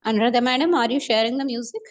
Anuradha madam, are you sharing the music?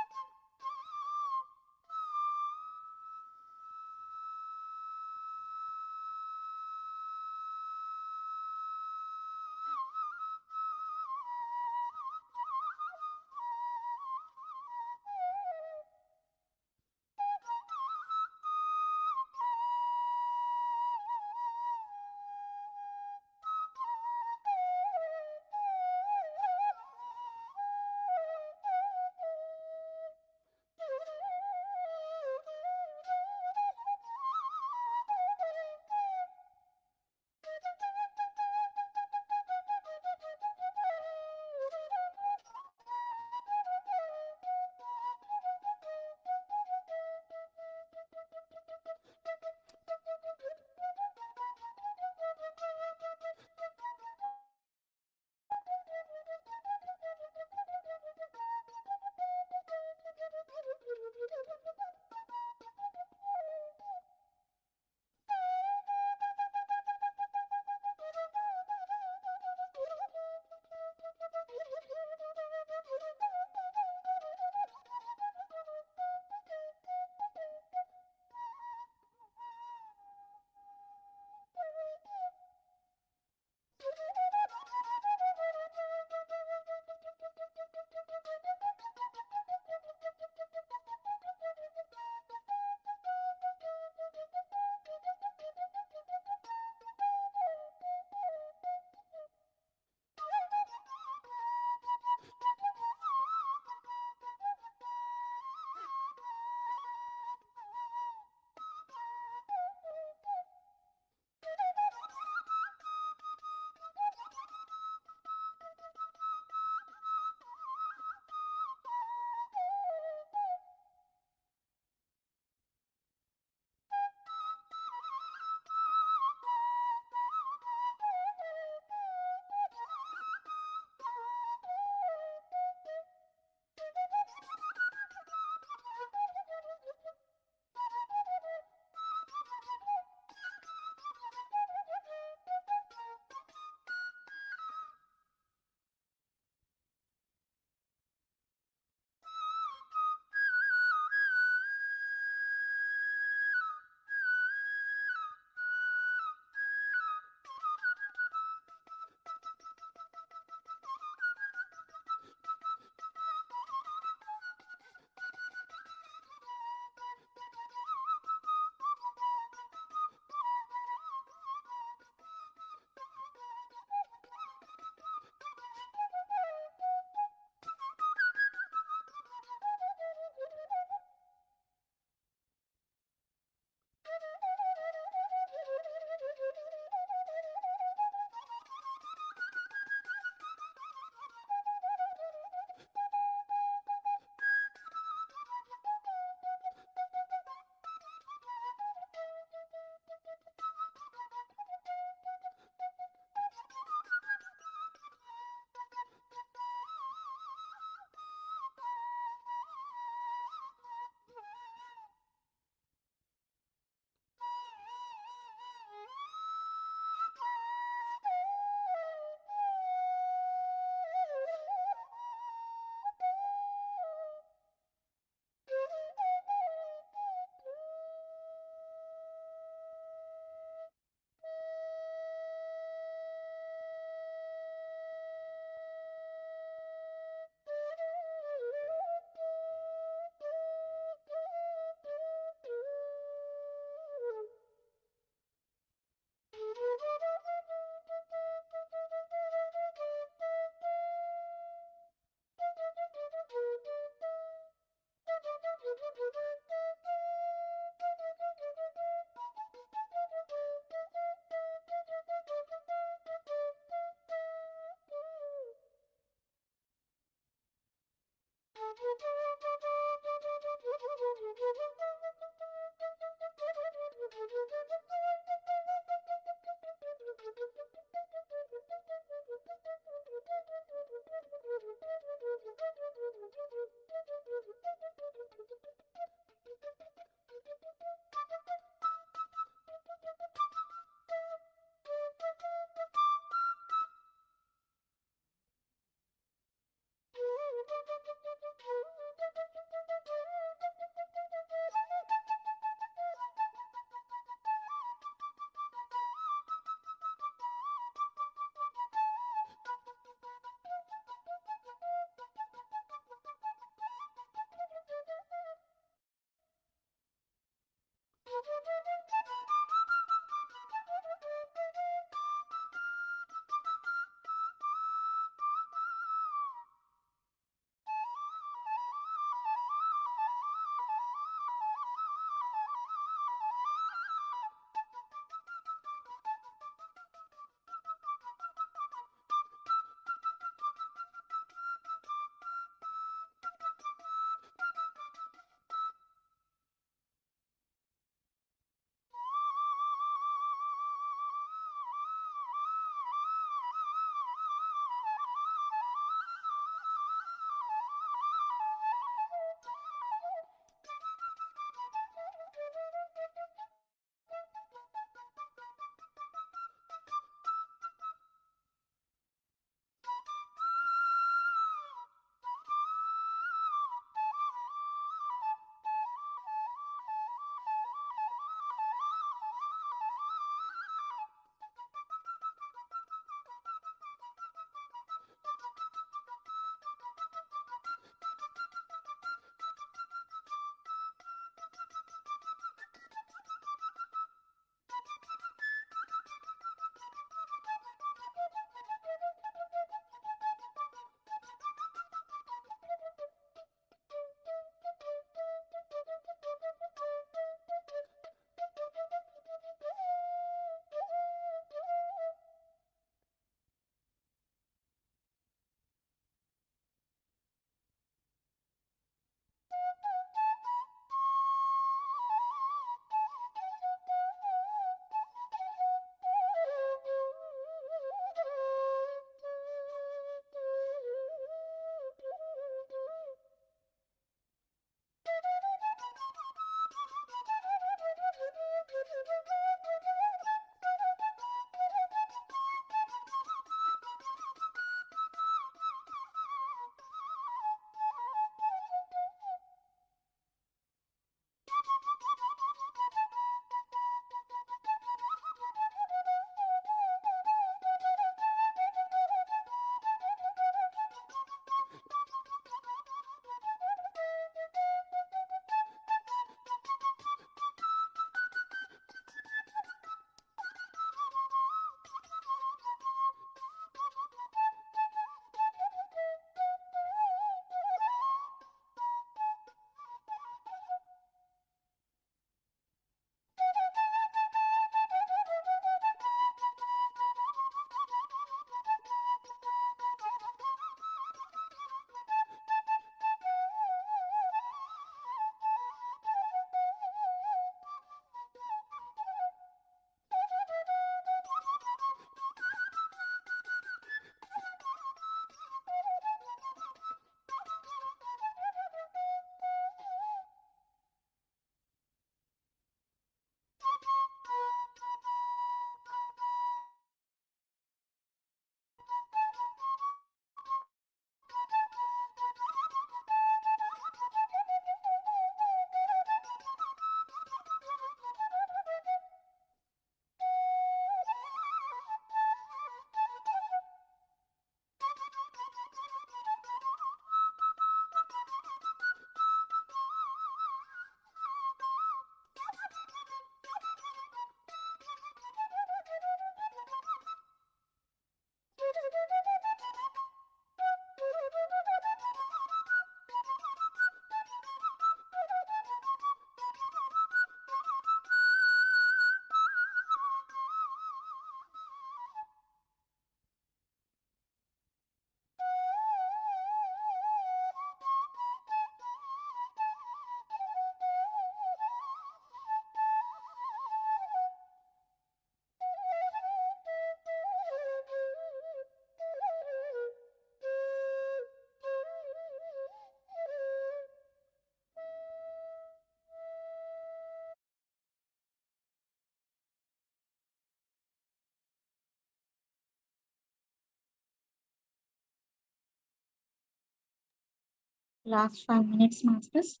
Last 5 minutes, masters.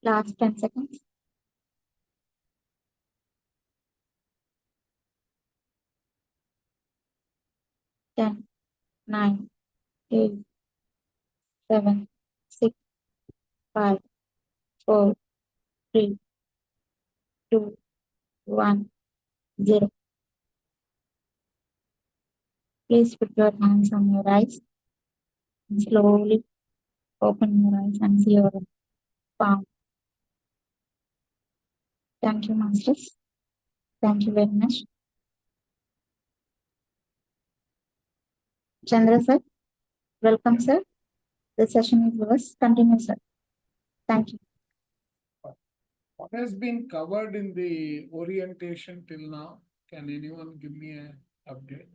Last 10 seconds. 10, 9, 8, 7, 6, 5, 4, 3, 2, 1, 0. Please put your hands on your eyes and slowly open your eyes and see your palm. Thank you, masters. Thank you very much. Chandra sir, welcome sir. The session is yours. Continue, sir. Thank you. What has been covered in the orientation till now? Can anyone give me an update?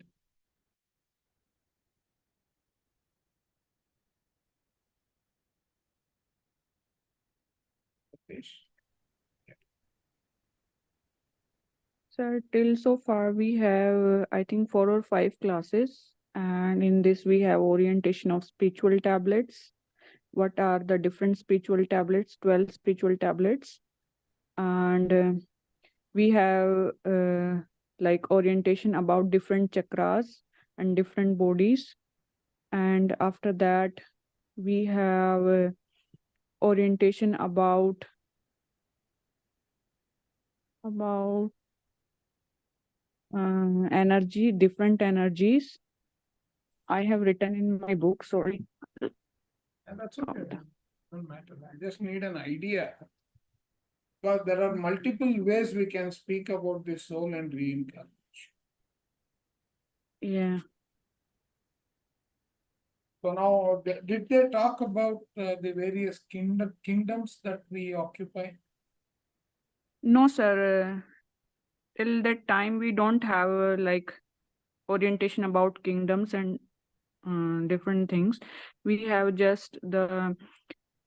Satish? Sir, till so far we have, I think, 4 or 5 classes, and in this we have orientation of spiritual tablets. What are the different spiritual tablets? 12 spiritual tablets, and we have like orientation about different chakras and different bodies, and after that we have orientation about energy, different energies. I have written in my book, sorry. And that's okay. Don't matter. I just need an idea. Because there are multiple ways we can speak about the soul and reincarnation. Yeah. So now, did they talk about the various kingdoms that we occupy? No, sir. Till that time, we don't have like orientation about kingdoms and different things. We have just the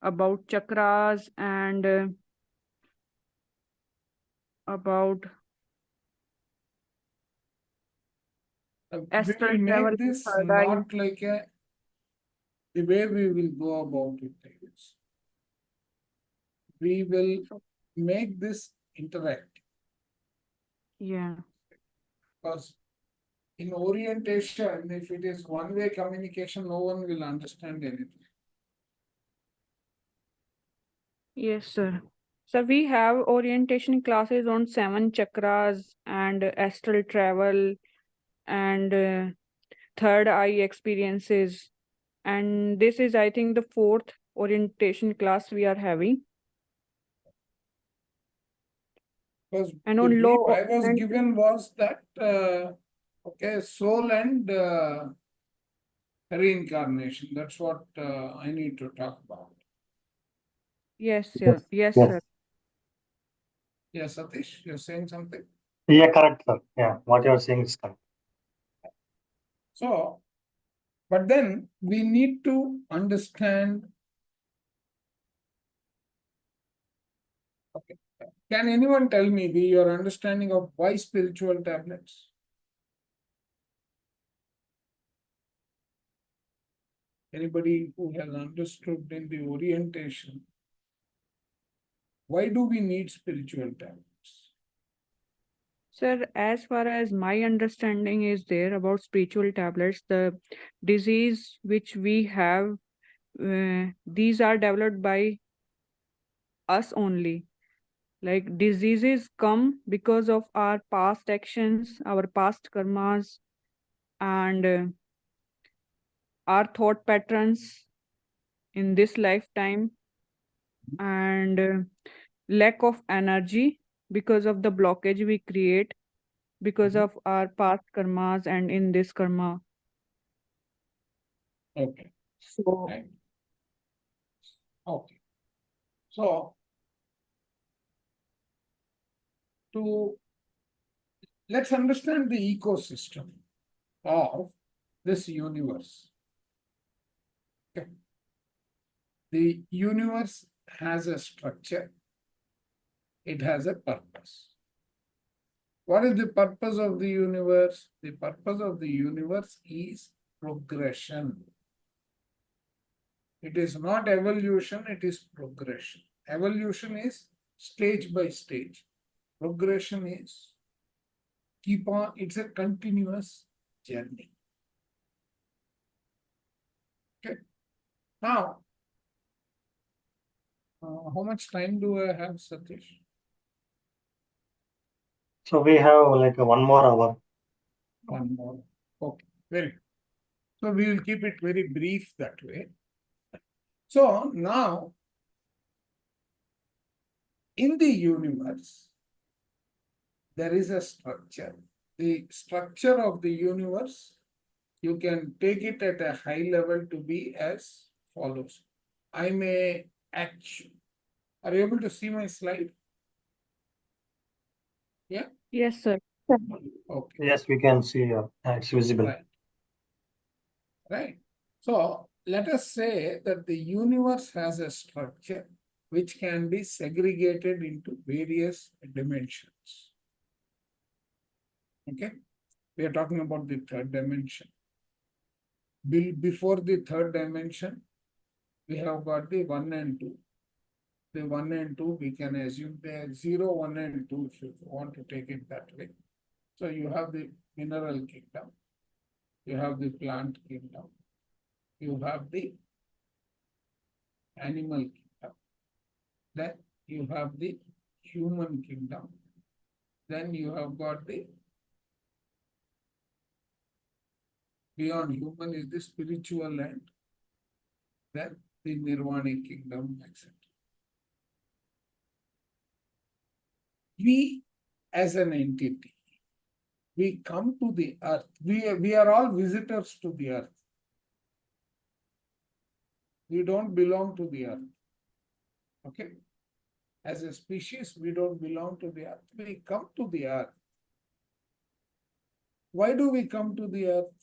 about chakras and about We astral will travel make this third eye. not like the way we will go about it. We will make this interactive. Yeah. Because in orientation, if it is one-way communication, no one will understand anything. Yes, sir. So we have orientation classes on 7 chakras and astral travel and third eye experiences. And this is, I think, the 4th orientation class we are having. Because And the on brief law I was and given was that, okay, soul and reincarnation. That's what I need to talk about. yes, sir. Yes, Yes. sir. Yes, Satish, you're saying something? Yeah, correct, sir. Yeah, what you're saying is correct. So, but then we need to understand. Okay. Can anyone tell me your understanding of why spiritual tablets? Anybody who has understood in the orientation, why do we need spiritual tablets? Sir, as far as my understanding is there about spiritual tablets, the disease which we have, these are developed by us only. Like diseases come because of our past actions, our past karmas, and our thought patterns in this lifetime, and lack of energy because of the blockage we create because of our past karmas and in this karma. Okay, So right. Okay. So let's understand the ecosystem of this universe. Okay. The universe has a structure. It has a purpose. What is the purpose of the universe? The purpose of the universe is progression. It is not evolution, it is progression. Evolution is stage by stage. Progression is keep on, it's a continuous journey. Okay. Now, how much time do I have, Satish? So we have like 1 more hour. 1 more. Okay, very good. So we will keep it very brief that way. So now, in the universe, there is a structure. The structure of the universe, you can take it at a high level to be as follows. I may action. Are you able to see my slide? Yeah? Yes, sir. Okay. Yes, we can see. It's visible. Right. Right. So let us say that the universe has a structure which can be segregated into various dimensions. Okay. We are talking about the third dimension. Before the third dimension, we have got the 1 and 2. The 1 and 2, we can assume they are 0, 1 and 2 if you want to take it that way. So you have the mineral kingdom, you have the plant kingdom, you have the animal kingdom, then you have the human kingdom, then you have got the beyond human is the spiritual and then the nirvanic kingdom, etc. We as an entity, we come to the earth. We are all visitors to the earth. We don't belong to the earth. Okay? As a species, we don't belong to the earth. We come to the earth. Why do we come to the earth?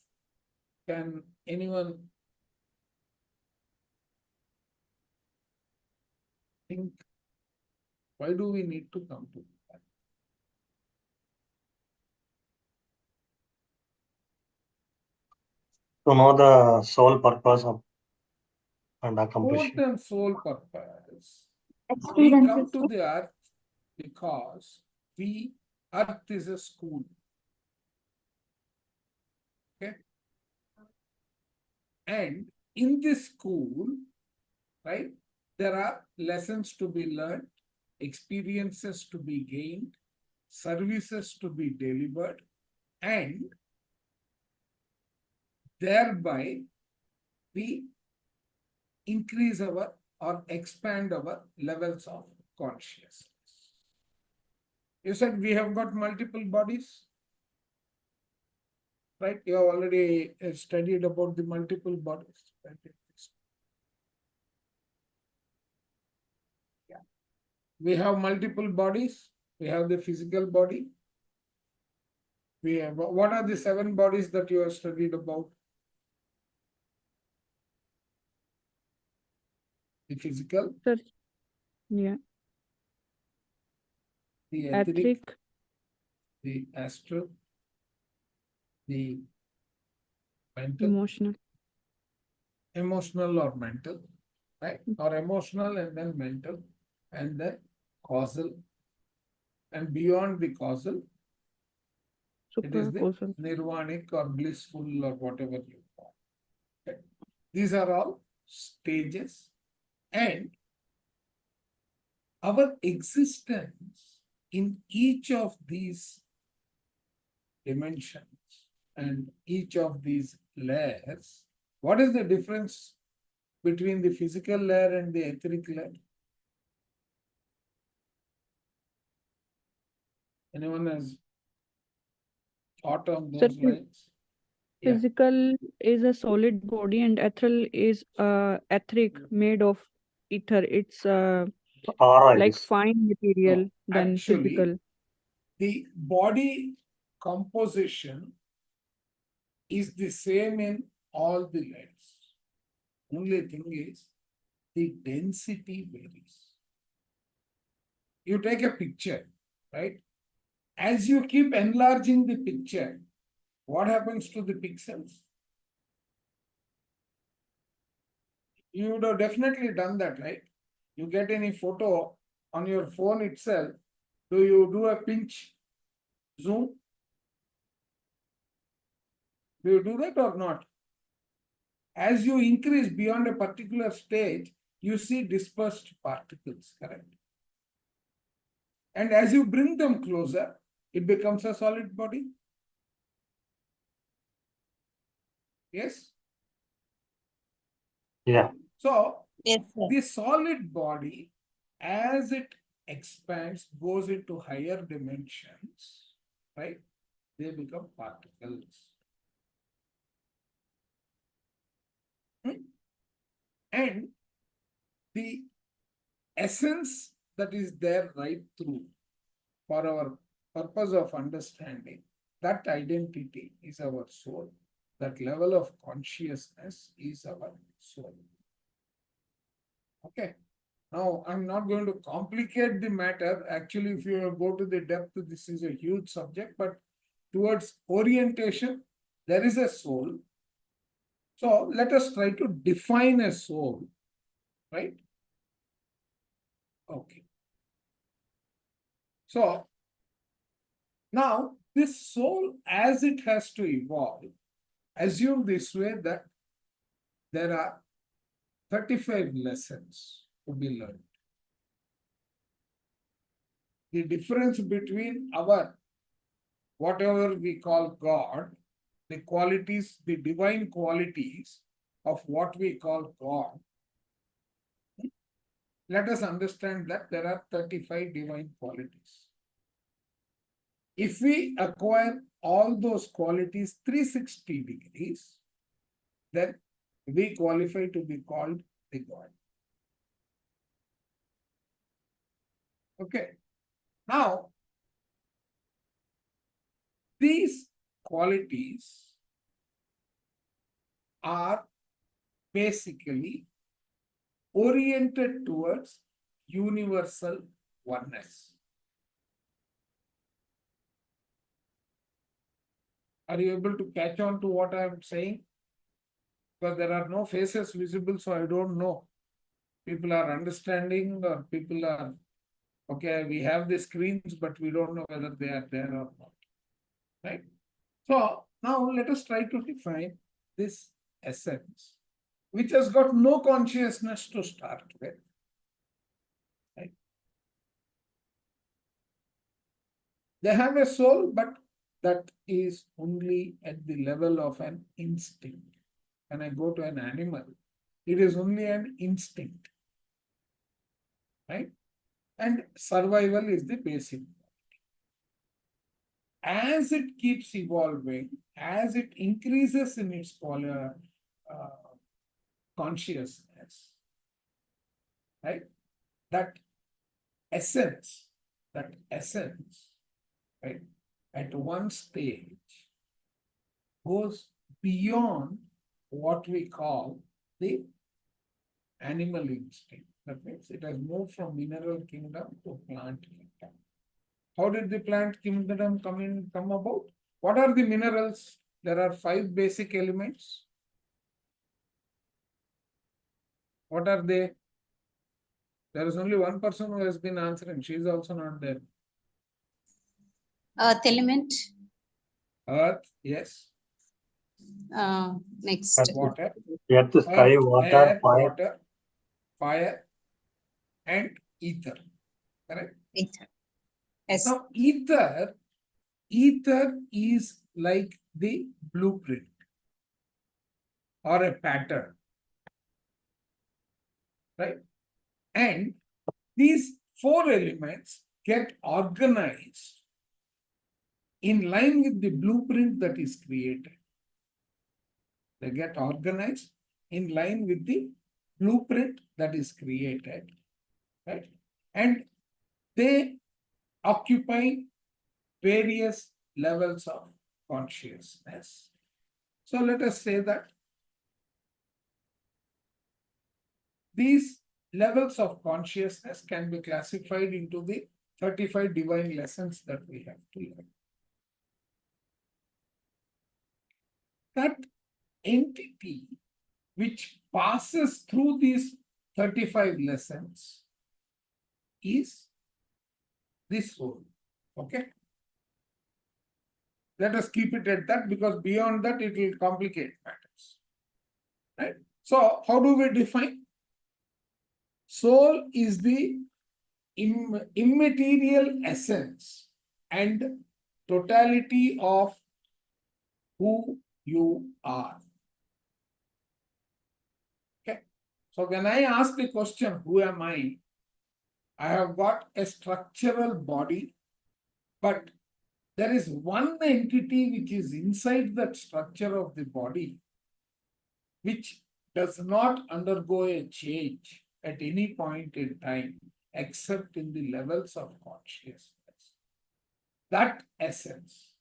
Can anyone think? Why do we need to come to the earth? To know the sole purpose of and accomplish Quote it. and sole purpose. We experiences. come to the earth because earth is a school. Okay. And in this school, right, there are lessons to be learned, experiences to be gained, services to be delivered, and thereby we increase our or expand our levels of consciousness. You said we have got multiple bodies, right? You have already studied about the multiple bodies. Right? Yeah. We have multiple bodies. We have the physical body. We have, what are the 7 bodies that you have studied about? The physical, Sir. Yeah. the etheric, Etheric, the astral, the mental, emotional or mental, right? Or emotional and then mental, and then causal, and beyond the causal, it is the supracausal. nirvanic or blissful or whatever you call. Okay. These are all stages, and our existence in each of these dimensions and each of these layers. What is the difference between the physical layer and the etheric layer? Anyone has thought on those Sir, lines? Yeah. Physical is a solid body and ethereal is etheric made of ether. It's Aura like is. fine material No, than actually, physical. the body composition is the same in all the layers. Only thing is the density varies. You take a picture, right? As you keep enlarging the picture, what happens to the pixels? You would have definitely done that, right? You get any photo on your phone itself, do you do a pinch zoom? Do you do that or not? As you increase beyond a particular stage, you see dispersed particles, correct? And as you bring them closer, it becomes a solid body. Yes? Yeah. So, Yes, sir. the solid body, as it expands, goes into higher dimensions, right? They become particles. And the essence that is there right through for our purpose of understanding, that identity is our soul. That level of consciousness is our soul. Okay. Now, I'm not going to complicate the matter. Actually, if you go to the depth, this is a huge subject, but towards orientation, there is a soul. So let us try to define a soul, right? Okay. So now this soul, as it has to evolve, assume this way that there are 35 lessons to be learned. The difference between our, whatever we call God, the qualities, the divine qualities of what we call God, let us understand that there are 35 divine qualities. If we acquire all those qualities 360 degrees, then we qualify to be called the God. Okay. Now, these qualities are basically oriented towards universal oneness. Are you able to catch on to what I am saying? Because there are no faces visible, so I don't know. People are understanding or people are, okay, we have the screens, but we don't know whether they are there or not. Right? So now let us try to define this essence, which has got no consciousness to start with. Right? They have a soul, but that is only at the level of an instinct. When I go to an animal, it is only an instinct. Right? And survival is the basic. As it keeps evolving, as it increases in its consciousness, right? That essence, right, at one stage goes beyond what we call the animal instinct. That means it has moved from mineral kingdom to plant kingdom. How did the plant kingdom come about? What are the minerals? There are 5 basic elements. What are they? There is only one person who has been answering. She is also not there. Earth element. Earth, yes. Next. Water. Earth, sky, Earth, water, air, fire. water, fire, and ether. Correct? Ether. Yes. Now, ether is like the blueprint or a pattern. Right? And these 4 elements get organized in line with the blueprint that is created. They get organized in line with the blueprint that is created, right? And they occupy various levels of consciousness. So let us say that these levels of consciousness can be classified into the 35 divine lessons that we have to learn. That entity which passes through these 35 lessons is the soul. Okay? Let us keep it at that, because beyond that it will complicate matters. Right? So, how do we define? Soul is the immaterial essence and totality of who you are. Okay. So when I ask the question, who am I have got a structural body, but there is one entity which is inside that structure of the body, which does not undergo a change at any point in time, except in the levels of consciousness. That essence.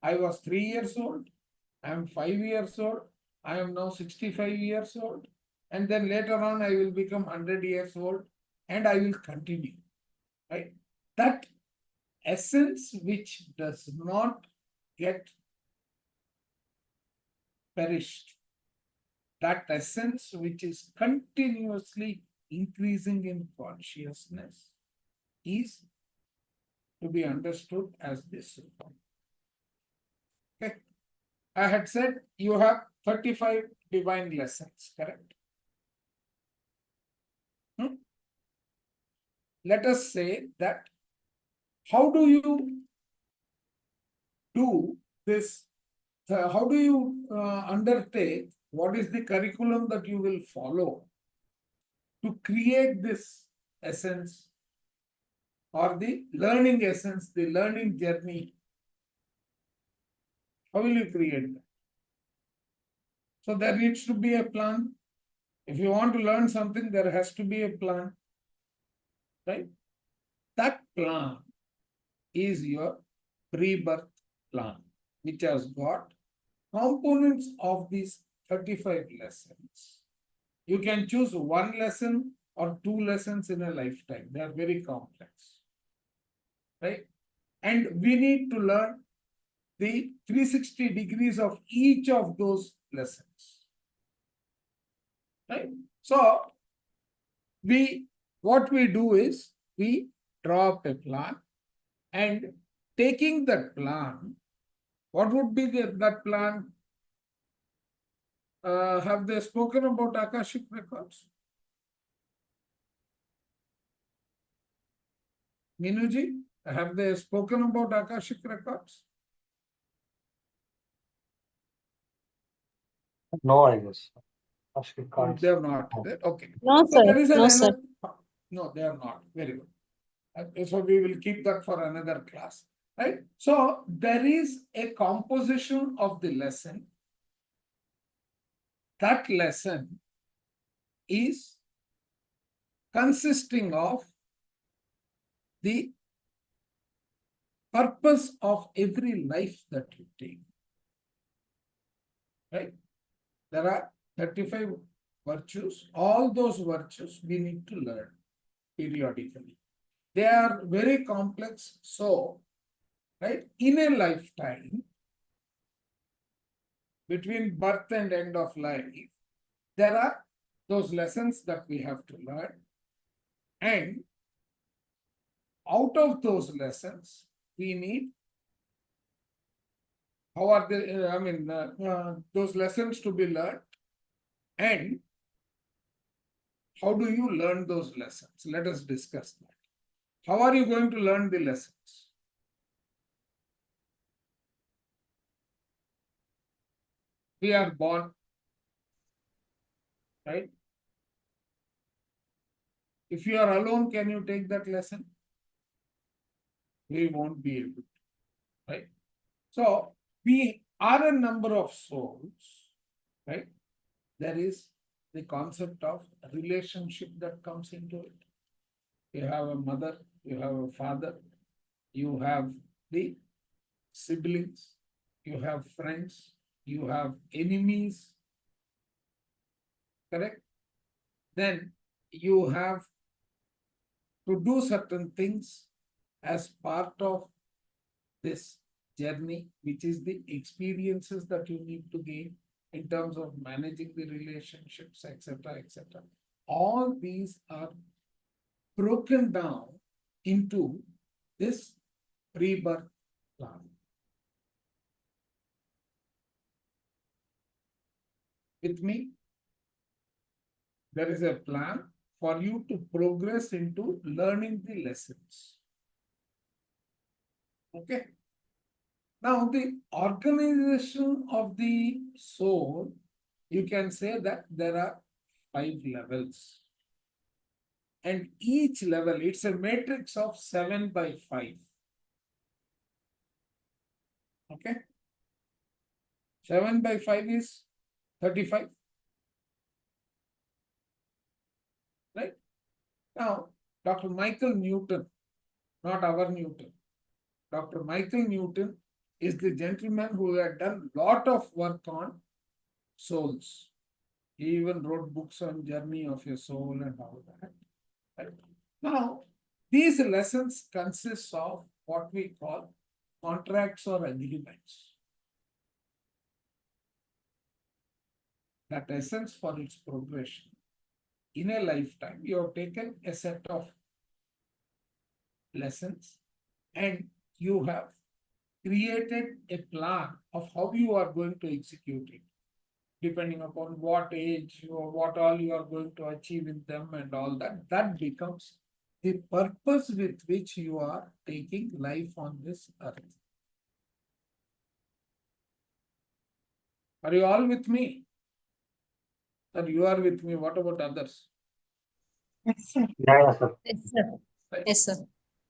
I was 3 years old, I am 5 years old, I am now 65 years old, and then later on I will become 100 years old, and I will continue, right? That essence which does not get perished, that essence which is continuously increasing in consciousness, is to be understood as this. Okay. I had said you have 35 divine lessons, correct? Let us say that how do you do this? How do you undertake? What is the curriculum that you will follow to create this essence, or the learning essence, the learning journey? How will you create that? So there needs to be a plan. If you want to learn something, there has to be a plan, right? That plan is your pre-birth plan, which has got components of these 35 lessons. You can choose one lesson or two lessons in a lifetime. They are very complex, right? And we need to learn the 360 degrees of each of those lessons, right? So what we do is we draw up a plan, and taking that plan, what would be that plan? Have they spoken about Akashic records? Minuji, have they spoken about Akashic records? No, I guess. Actually, Oh, can't. they are not. Okay. No, So sir. there is No, sir. another. No, they are not. Very good. So we will keep that for another class, right? So there is a composition of the lesson. That lesson is consisting of the purpose of every life that you take, right? There are 35 virtues. All those virtues we need to learn periodically. They are very complex. So, right, in a lifetime, between birth and end of life, there are those lessons that we have to learn. And out of those lessons, we need, how are they, those lessons to be learned, and how do you learn those lessons? Let us discuss that. How are you going to learn the lessons? We are born, right? If you are alone, can you take that lesson? We won't be able to, right? So we are a number of souls right? There is the concept of relationship that comes into it. You have a mother, you have a father, you have the siblings, you have friends, you have enemies, correct? Then you have to do certain things as part of this journey, which is the experiences that you need to gain in terms of managing the relationships, etc., etc. All these are broken down into this rebirth plan. With me, there is a plan for you to progress into learning the lessons. Okay. Now, the organization of the soul, you can say that there are 5 levels. And each level, it's a matrix of 7 by 5. Okay. 7 by 5 is 35. Right? Now, Dr. Michael Newton, not our Newton, Dr. Michael Newton is the gentleman who had done a lot of work on souls. He even wrote books on journey of your soul and all that. Right? Now, these lessons consist of what we call contracts or agreements. That essence for its progression. In a lifetime, you have taken a set of lessons and you have created a plan of how you are going to execute it, depending upon what age or what all you are going to achieve in them and all that. That becomes the purpose with which you are taking life on this earth. Are you all with me? Sir, you are with me. What about others? Yes, sir. Yeah, sir. Yes, sir. Right. Yes, sir.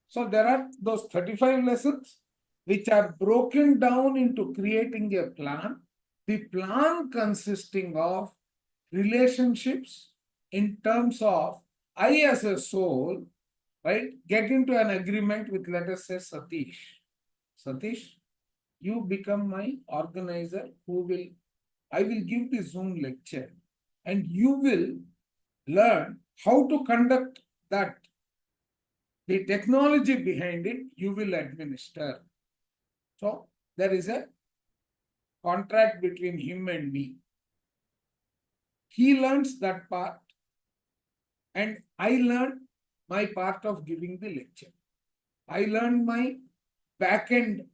So there are those 35 lessons which are broken down into creating a plan. The plan consisting of relationships in terms of I as a soul, right, get into an agreement with, let us say, Satish. Satish, you become my organizer I will give the Zoom lecture and you will learn how to conduct that. The technology behind it, you will administer. So there is a contract between him and me. He learns that part and I learn my part of giving the lecture. I learn my back-end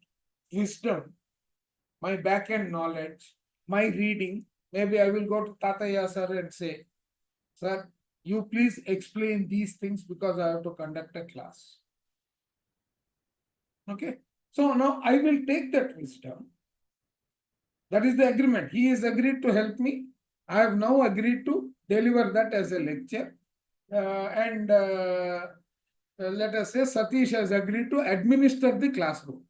wisdom, my back-end knowledge, my reading. Maybe I will go to Tataya sir and say, sir, you please explain these things because I have to conduct a class. Okay. So now I will take that wisdom. That is the agreement. He is agreed to help me. I have now agreed to deliver that as a lecture. Let us say Satish has agreed to administer the classroom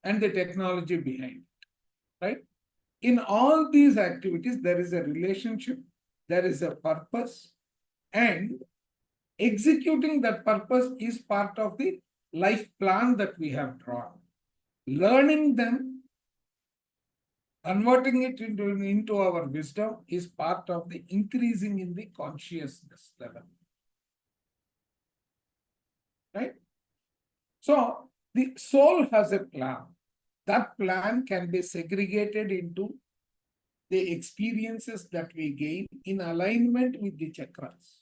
and the technology behind it, right? In all these activities, there is a relationship, there is a purpose, and executing that purpose is part of the life plan that we have drawn. Learning them, converting it into our wisdom is part of the increasing in the consciousness level. Right? So the soul has a plan. That plan can be segregated into the experiences that we gain in alignment with the chakras.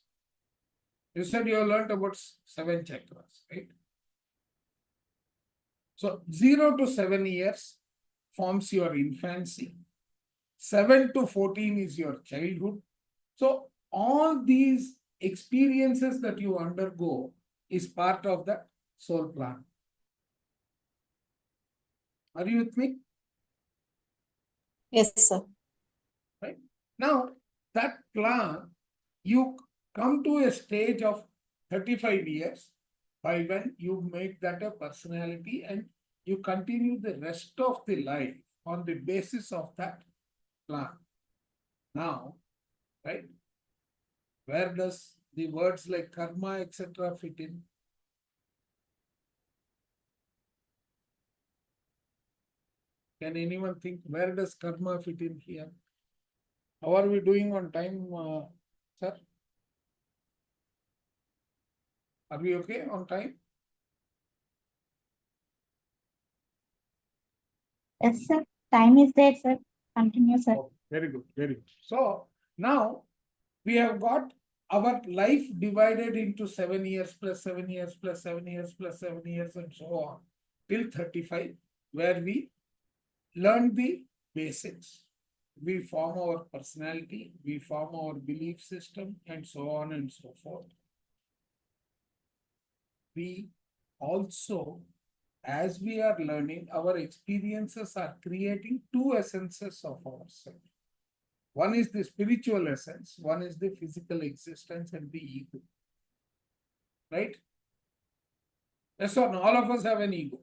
You said you have learned about 7 chakras, right? So 0 to 7 years forms your infancy. 7 to 14 is your childhood. So all these experiences that you undergo is part of the soul plan. Are you with me? Yes, sir. Right? Now, that plan, you come to a stage of 35 years by when you make that a personality and you continue the rest of the life on the basis of that plan. Now, right? Where does the words like karma, etc. fit in? Can anyone think where does karma fit in here? How are we doing on time, sir? Are we okay on time? Yes, sir. Time is there, sir. Continue, sir. Oh, very good, very good. So now we have got our life divided into 7 years plus 7 years plus 7 years plus 7 years and so on till 35, where we learn the basics. We form our personality, we form our belief system, and so on and so forth. We also, as we are learning, our experiences are creating two essences of ourselves. One is the spiritual essence, one is the physical existence and the ego. Right? Yes or no? All of us have an ego.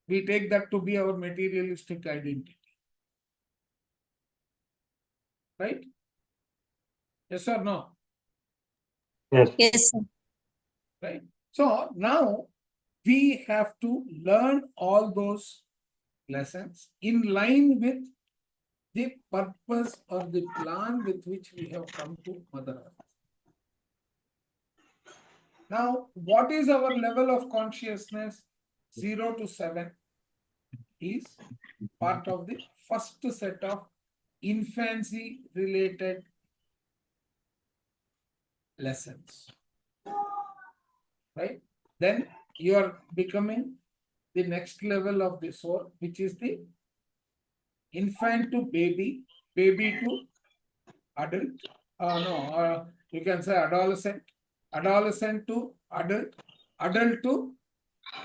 We take that to be our materialistic identity. Right? Yes or no? Yes. Yes, sir. Right? So now we have to learn all those lessons in line with the purpose or the plan with which we have come to Mother Earth. Now, what is our level of consciousness? 0 to 7 is part of the first set of infancy related lessons. Right? Then you are becoming the next level of the soul, which is the infant to baby, baby to adult. You can say adolescent, adolescent to adult, adult to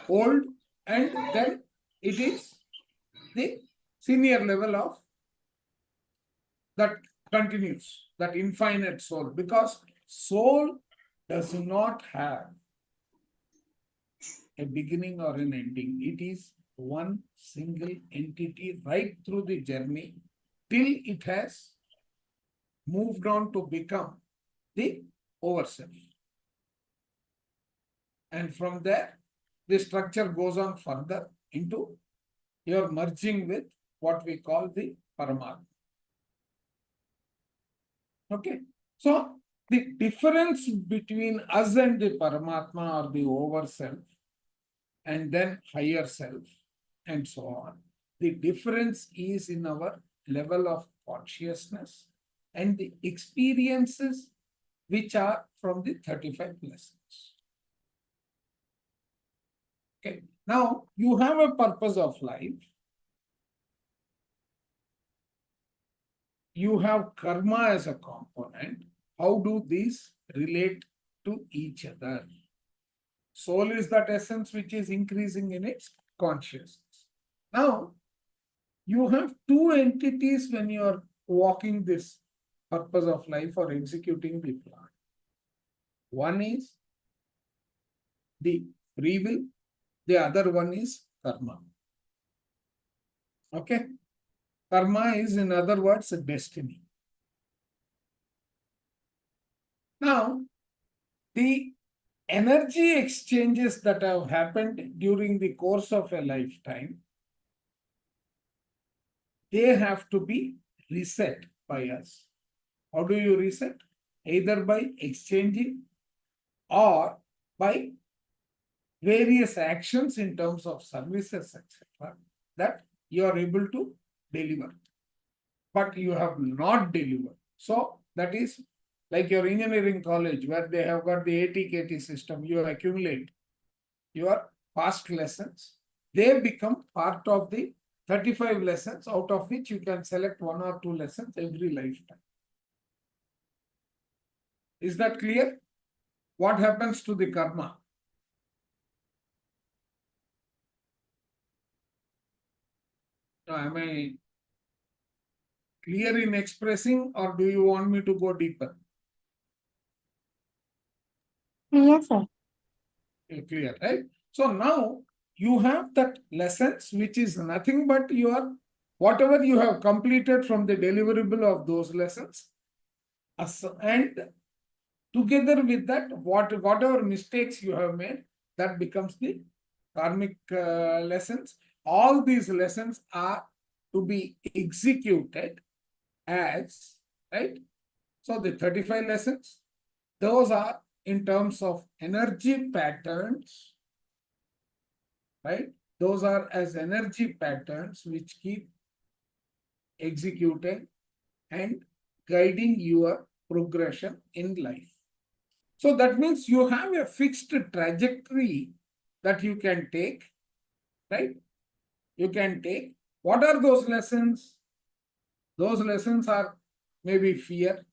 old, and then it is the senior level of that continues, that infinite soul, because soul does not have a beginning or an ending. It is one single entity right through the journey till it has moved on to become the overself. And from there, the structure goes on further into your merging with what we call the Paramatma. Okay. So the difference between us and the Paramatma or the overself and then higher self and so on, the difference is in our level of consciousness and the experiences which are from the 35 lessons. Okay. Now you have a purpose of life. You have karma as a component. How do these relate to each other? Soul is that essence which is increasing in its consciousness. Now, you have two entities when you are walking this purpose of life or executing the plan. One is the free will, the other one is karma. Okay? Karma is, in other words, a destiny. Now, the energy exchanges that have happened during the course of a lifetime, they have to be reset by us. How do you reset? Either by exchanging or by various actions in terms of services, etc., that you are able to deliver. But you have not delivered. So that is like your engineering college where they have got the ATKT system. You accumulate your past lessons. They become part of the 35 lessons, out of which you can select 1 or 2 lessons every lifetime. Is that clear? What happens to the karma? Am I clear in expressing, or do you want me to go deeper? Yes, sir. Clear, right? So now you have that lessons, which is nothing but your whatever you have completed from the deliverable of those lessons, and together with that, whatever mistakes you have made, that becomes the karmic lessons. All these lessons are to be executed as, right? So the 35 lessons, those are in terms of energy patterns, right? Those are as energy patterns which keep executing and guiding your progression in life. So that means you have a fixed trajectory that you can take, right? You can take. What are those lessons? Those lessons are maybe fear,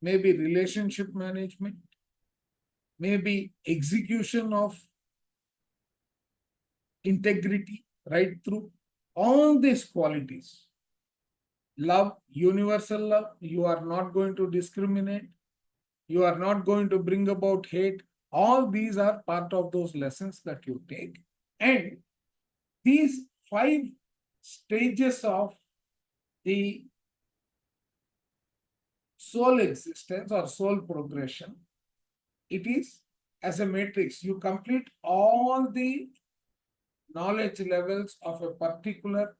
maybe relationship management, maybe execution of integrity right through. All these qualities. Love, universal love, you are not going to discriminate. You are not going to bring about hate. All these are part of those lessons that you take. And these 5 stages of the soul existence or soul progression, it is as a matrix. You complete all the knowledge levels of a particular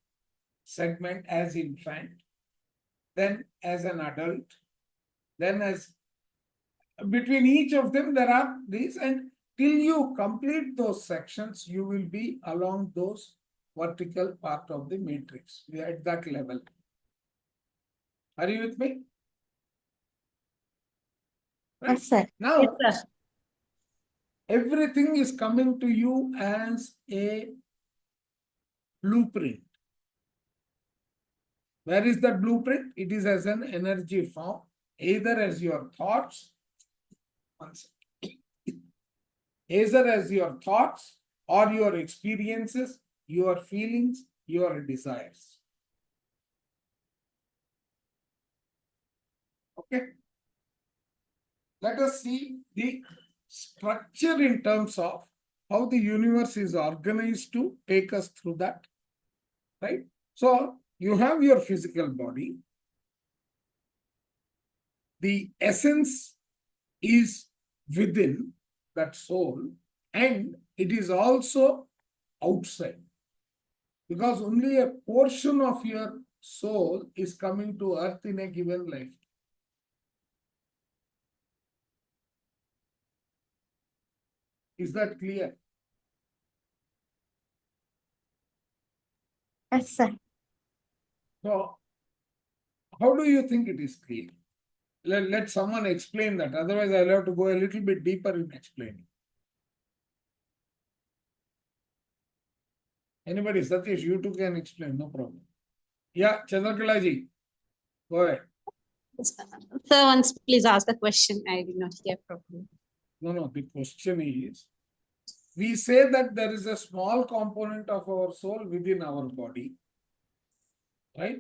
segment as infant, then as an adult, then as between each of them there are these, and till you complete those sections, you will be along those vertical part of the matrix. We are at that level. Are you with me? Right? Yes, sir. Now, Yes, sir. everything is coming to you as a blueprint. Where is that blueprint? It is as an energy form, either as your thoughts, either as your thoughts or your experiences, your feelings, your desires. Okay. Let us see the structure in terms of how the universe is organized to take us through that, right? So you have your physical body. The essence is within that soul, and it is also outside, because only a portion of your soul is coming to earth in a given life. Is that clear? Yes, sir. So, how do you think it is clear? Let someone explain that. Otherwise, I'll have to go a little bit deeper in explaining. Anybody? Satish, you too can explain, no problem. Yeah, Chandrakalaji, go ahead. Sir, once please ask the question. I did not hear properly. No, the question is, we say that there is a small component of our soul within our body, right?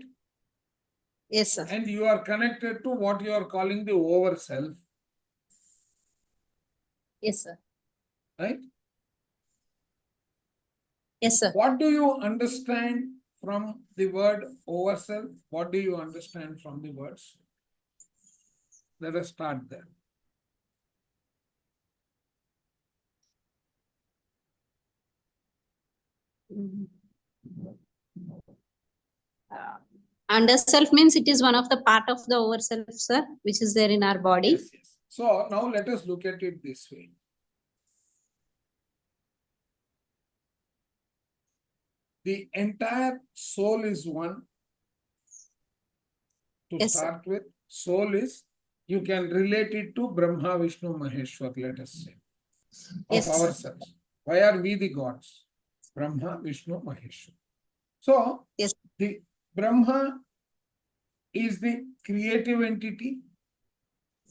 Yes, sir. And you are connected to what you are calling the over self, Yes, sir. right? Yes, sir. What do you understand from the word over self? What do you understand from the words? Let us start there. Under self means it is one of the part of the over self, sir, which is there in our body. Yes. So now let us look at it this way. The entire soul is one. To Yes, sir. start with, soul is, you can relate it to Brahma, Vishnu, Maheshwar, let us say, of Yes, sir. ourselves. Why are we the gods? Brahma, Vishnu, Maheshwar. So, Yes. the Brahma is the creative entity.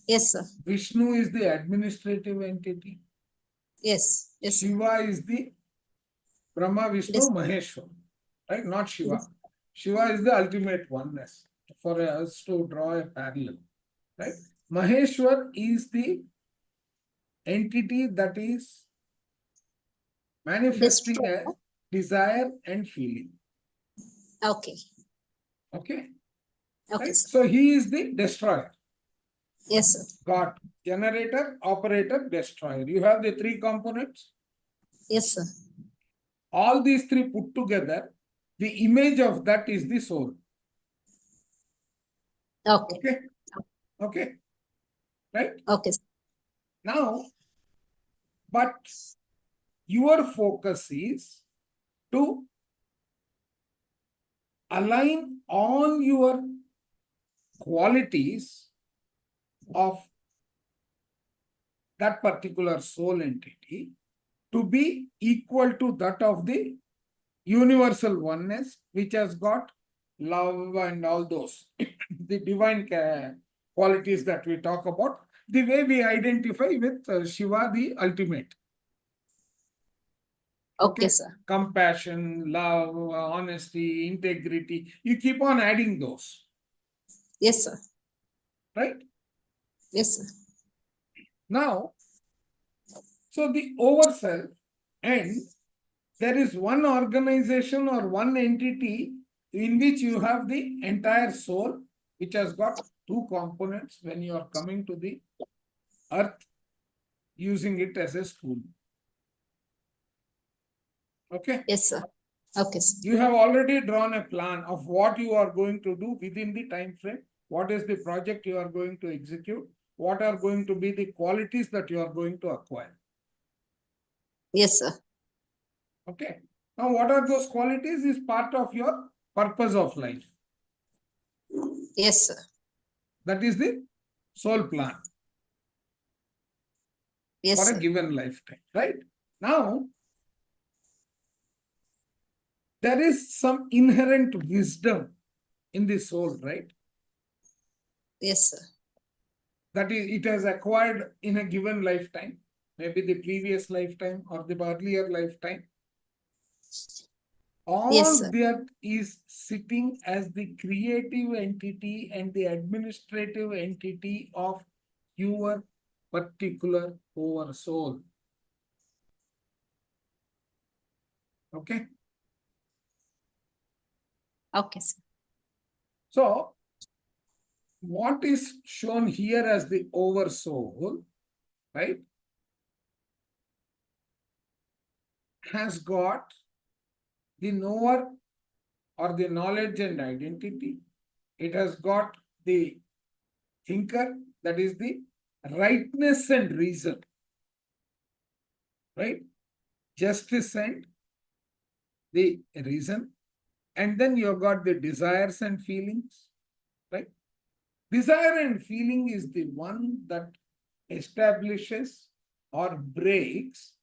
Yes, sir. Vishnu is the administrative entity. Yes. Yes, sir. Shiva is the Brahma, Vishnu, Yes. Maheshwar, right? Not Shiva. Yes. Shiva is the ultimate oneness, for us to draw a parallel, right? Maheshwar is the entity that is manifesting Destroy. as desire, and feeling. Okay. Okay. Okay, Right? sir. So he is the destroyer. Yes, sir. God, generator, operator, destroyer. You have the three components. Yes, sir. All these three put together, the image of that is the soul. Okay. Okay. Okay. Right? Okay, sir. Now, but your focus is to align all your qualities of that particular soul entity to be equal to that of the universal oneness, which has got love and all those, the divine qualities that we talk about, the way we identify with Shiva, the ultimate. Okay, sir. Compassion, love, honesty, integrity. You keep on adding those, Yes, sir. right? Yes, sir. Now, so the overself, and there is one organization or one entity in which you have the entire soul, which has got two components when you are coming to the earth, using it as a school. Okay. Yes, sir. Okay, sir. You have already drawn a plan of what you are going to do within the time frame. What is the project you are going to execute? What are going to be the qualities that you are going to acquire? Yes, sir. Okay. Now, what are those qualities is part of your purpose of life. Yes, sir. That is the soul plan Yes, for a sir. given lifetime, right? Now, there is some inherent wisdom in the soul, right? Yes, sir. That is, it has acquired in a given lifetime, maybe the previous lifetime or the earlier lifetime. All Yes, sir. that is sitting as the creative entity and the administrative entity of your particular oversoul. Okay. Okay, sir. So, what is shown here as the oversoul, right, has got the knower or the knowledge and identity. It has got the thinker, that is the rightness and reason, right? Justice and the reason. And then you've got the desires and feelings, right? Desire and feeling is the one that establishes or breaks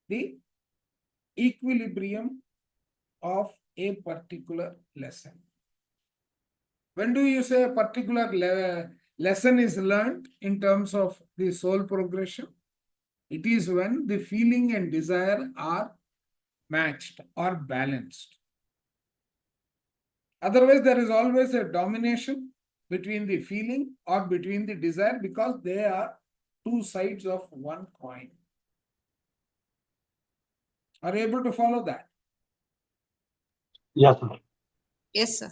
the equilibrium of a particular lesson. When do you say a particular lesson is learned in terms of the soul progression? It is when the feeling and desire are matched or balanced. Otherwise, there is always a domination between the feeling or between the desire because they are two sides of one coin. Are you able to follow that? Yes, sir. Yes, sir.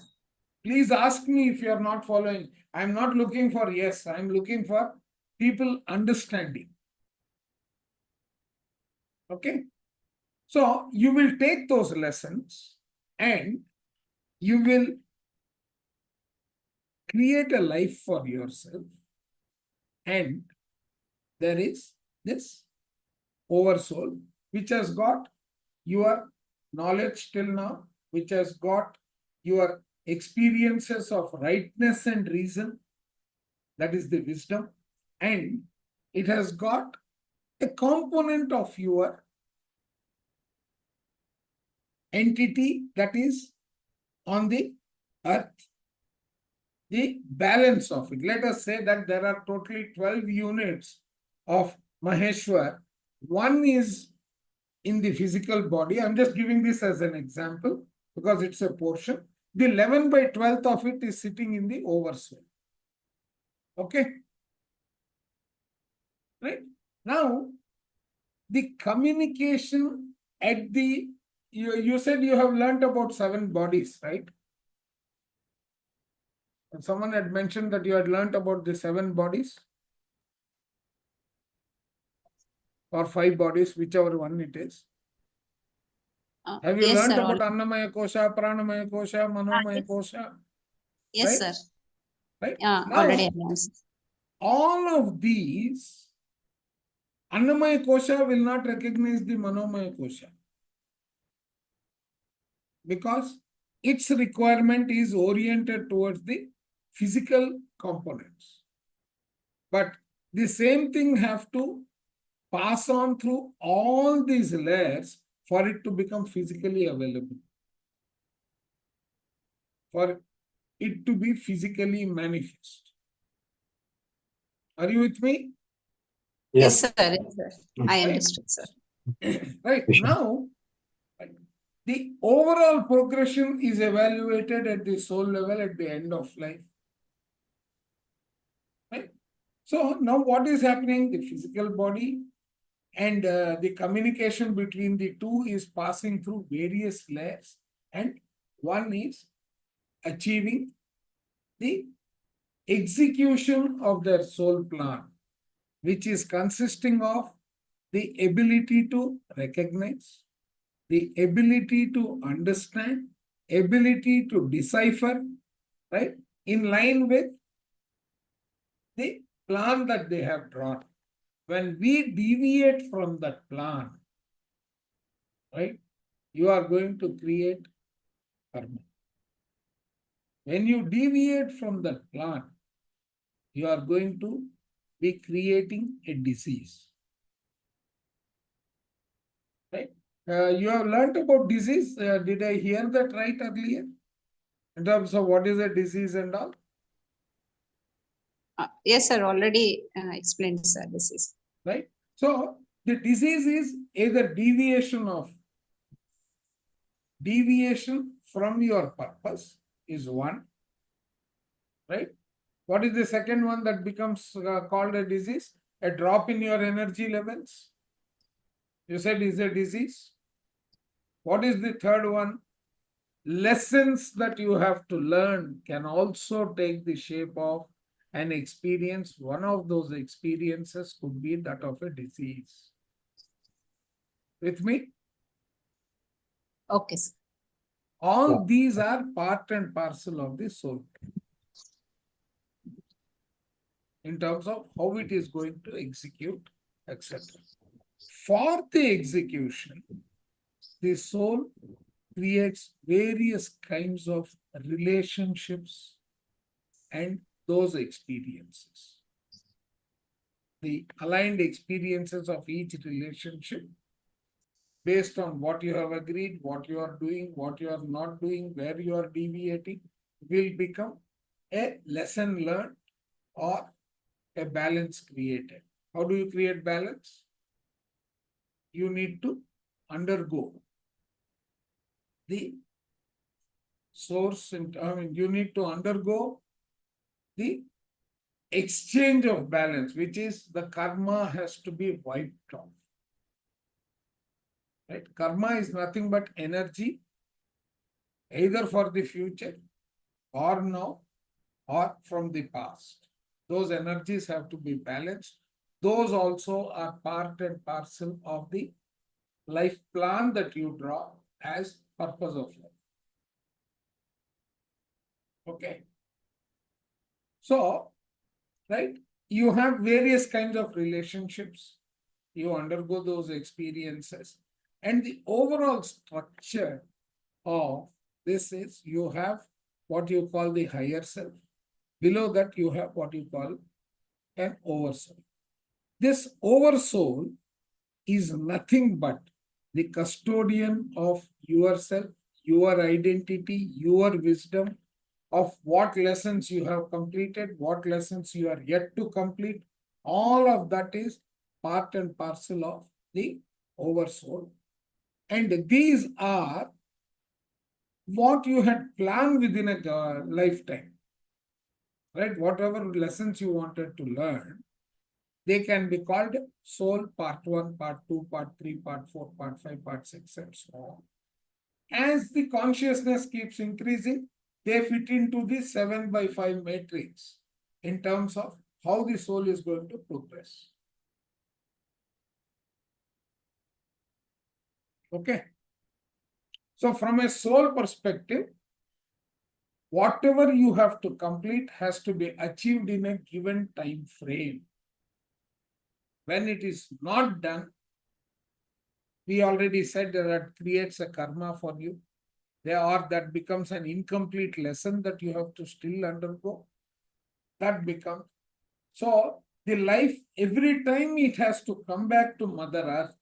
Please ask me if you are not following. I'm not looking for yes, I'm looking for people understanding. Okay? So you will take those lessons and you will create a life for yourself. And there is this oversoul, which has got your knowledge till now, which has got your experiences of rightness and reason, that is the wisdom, and it has got a component of your entity that is on the earth, the balance of it. Let us say that there are totally 12 units of Maheshwar. One is in the physical body. I'm just giving this as an example because it's a portion. The 11 by 12th of it is sitting in the oversoul. Okay. Right. Now, the communication at the you said you have learnt about 7 bodies, right? And someone had mentioned that you had learnt about the 7 bodies. Or 5 bodies, whichever one it is. Have you Yes, learnt sir. about Annamaya Kosha, Pranamaya Kosha, Manomaya Yes. Kosha? Yes, Right? sir. Right? Yeah, Now, already announced. all of these, Annamaya Kosha will not recognize the Manomaya Kosha. Because its requirement is oriented towards the physical components. But the same thing have to pass on through all these layers for it to become physically available. For it to be physically manifest. Are you with me? Yes, Yes. sir. Yes, sir. I Right. understood, sir. Right. Yes, sir. Now, the overall progression is evaluated at the soul level at the end of life. Right. So now what is happening? The physical body and the communication between the two is passing through various layers, and one is achieving the execution of their soul plan, which is consisting of the ability to recognize, the ability to understand, ability to decipher, right, in line with the plan that they have drawn. When we deviate from that plan, right, you are going to create karma. When you deviate from that plan, you are going to be creating a disease. Right? You have learnt about disease. Did I hear that right earlier? In terms of what is a disease and all? Yes, sir. Already explained, sir. This is. Right? So the disease is either deviation from your purpose is one. Right? What is the second one that becomes called a disease? A drop in your energy levels. You said is a disease. What is the third one? Lessons that you have to learn can also take the shape of an experience. One of those experiences could be that of a disease. With me? Okay, sir. All Yeah. these are part and parcel of the soul in terms of how it is going to execute, etc. For the execution, the soul creates various kinds of relationships and those experiences. The aligned experiences of each relationship based on what you have agreed, what you are doing, what you are not doing, where you are deviating, will become a lesson learned or a balance created. How do you create balance? You need to undergo the source, you need to undergo the exchange of balance, which is the karma has to be wiped off. Right? Karma is nothing but energy, either for the future or now or from the past. Those energies have to be balanced. Those also are part and parcel of the life plan that you draw as purpose of life. Okay. So, right, you have various kinds of relationships. You undergo those experiences. And the overall structure of this is you have what you call the higher self. Below that, you have what you call an oversoul. This oversoul is nothing but the custodian of yourself, your identity, your wisdom, of what lessons you have completed, what lessons you are yet to complete. All of that is part and parcel of the oversoul. And these are what you had planned within a lifetime. Right? Whatever lessons you wanted to learn, they can be called soul part 1, part 2, part 3, part 4, part 5, part 6, and so on. as the consciousness keeps increasing, they fit into the 7x5 matrix in terms of how the soul is going to progress. Okay. So from a soul perspective, whatever you have to complete has to be achieved in a given time frame. When it is not done, we already said that creates a karma for you. That becomes an incomplete lesson that you have to still undergo. That becomes. So the life, every time it has to come back to Mother Earth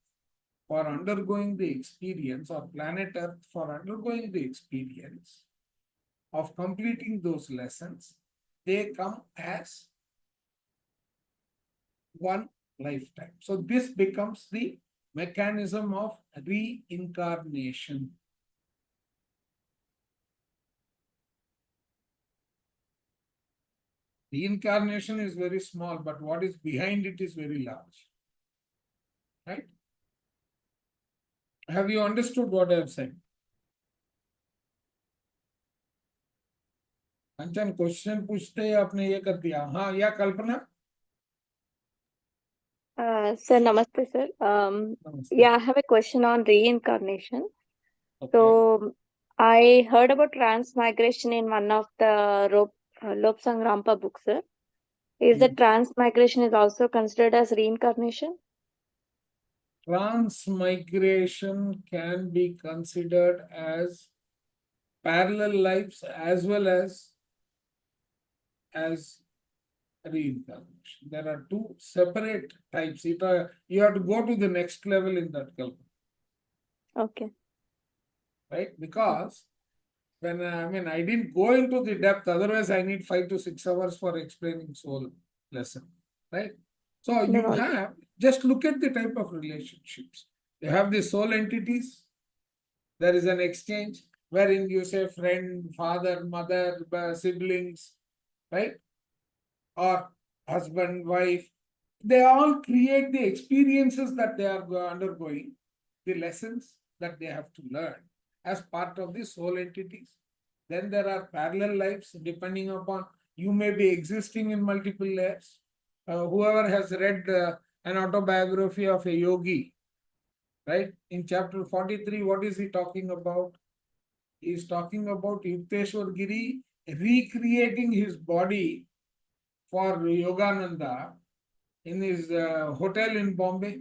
for undergoing the experience, or planet Earth for undergoing the experience of completing those lessons, they come as one lifetime. So this becomes the mechanism of reincarnation. Reincarnation is very small, but what is behind it is very large. Right? Have you understood what I have said? Kanchan question पूछते ही आपने ये कर दिया. हाँ, या कल्पना? Sir, namaste, sir. Namaste. Yeah, I have a question on reincarnation. Okay. So, I heard about transmigration in one of the Lobsang Rampa books, sir. Is the transmigration is also considered as reincarnation? Transmigration can be considered as parallel lives as well as reincarnation. There are two separate types. You have to go to the next level in that kalpa. Okay. Right? Because when I didn't go into the depth, otherwise I need 5 to 6 hours for explaining soul lesson. Right? So you No. have, just look at the type of relationships. You have the soul entities. There is an exchange wherein you say friend, father, mother, siblings, right? Or husband, wife. They all create the experiences that they are undergoing, the lessons that they have to learn as part of the soul entities. Then there are parallel lives, depending upon, you may be existing in multiple layers. Whoever has read an autobiography of a yogi, right? In chapter 43, what is he talking about? He is talking about Yukteswar Giri recreating his body for Yogananda in his hotel in Bombay.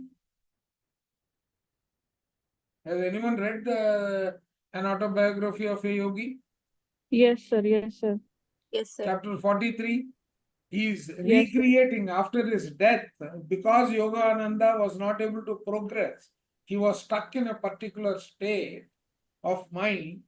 Has anyone read an autobiography of a yogi? Yes, sir. Yes, sir. Yes, sir. Chapter 43. He is Yes, sir. recreating after his death, because Yogananda was not able to progress. He was stuck in a particular state of mind.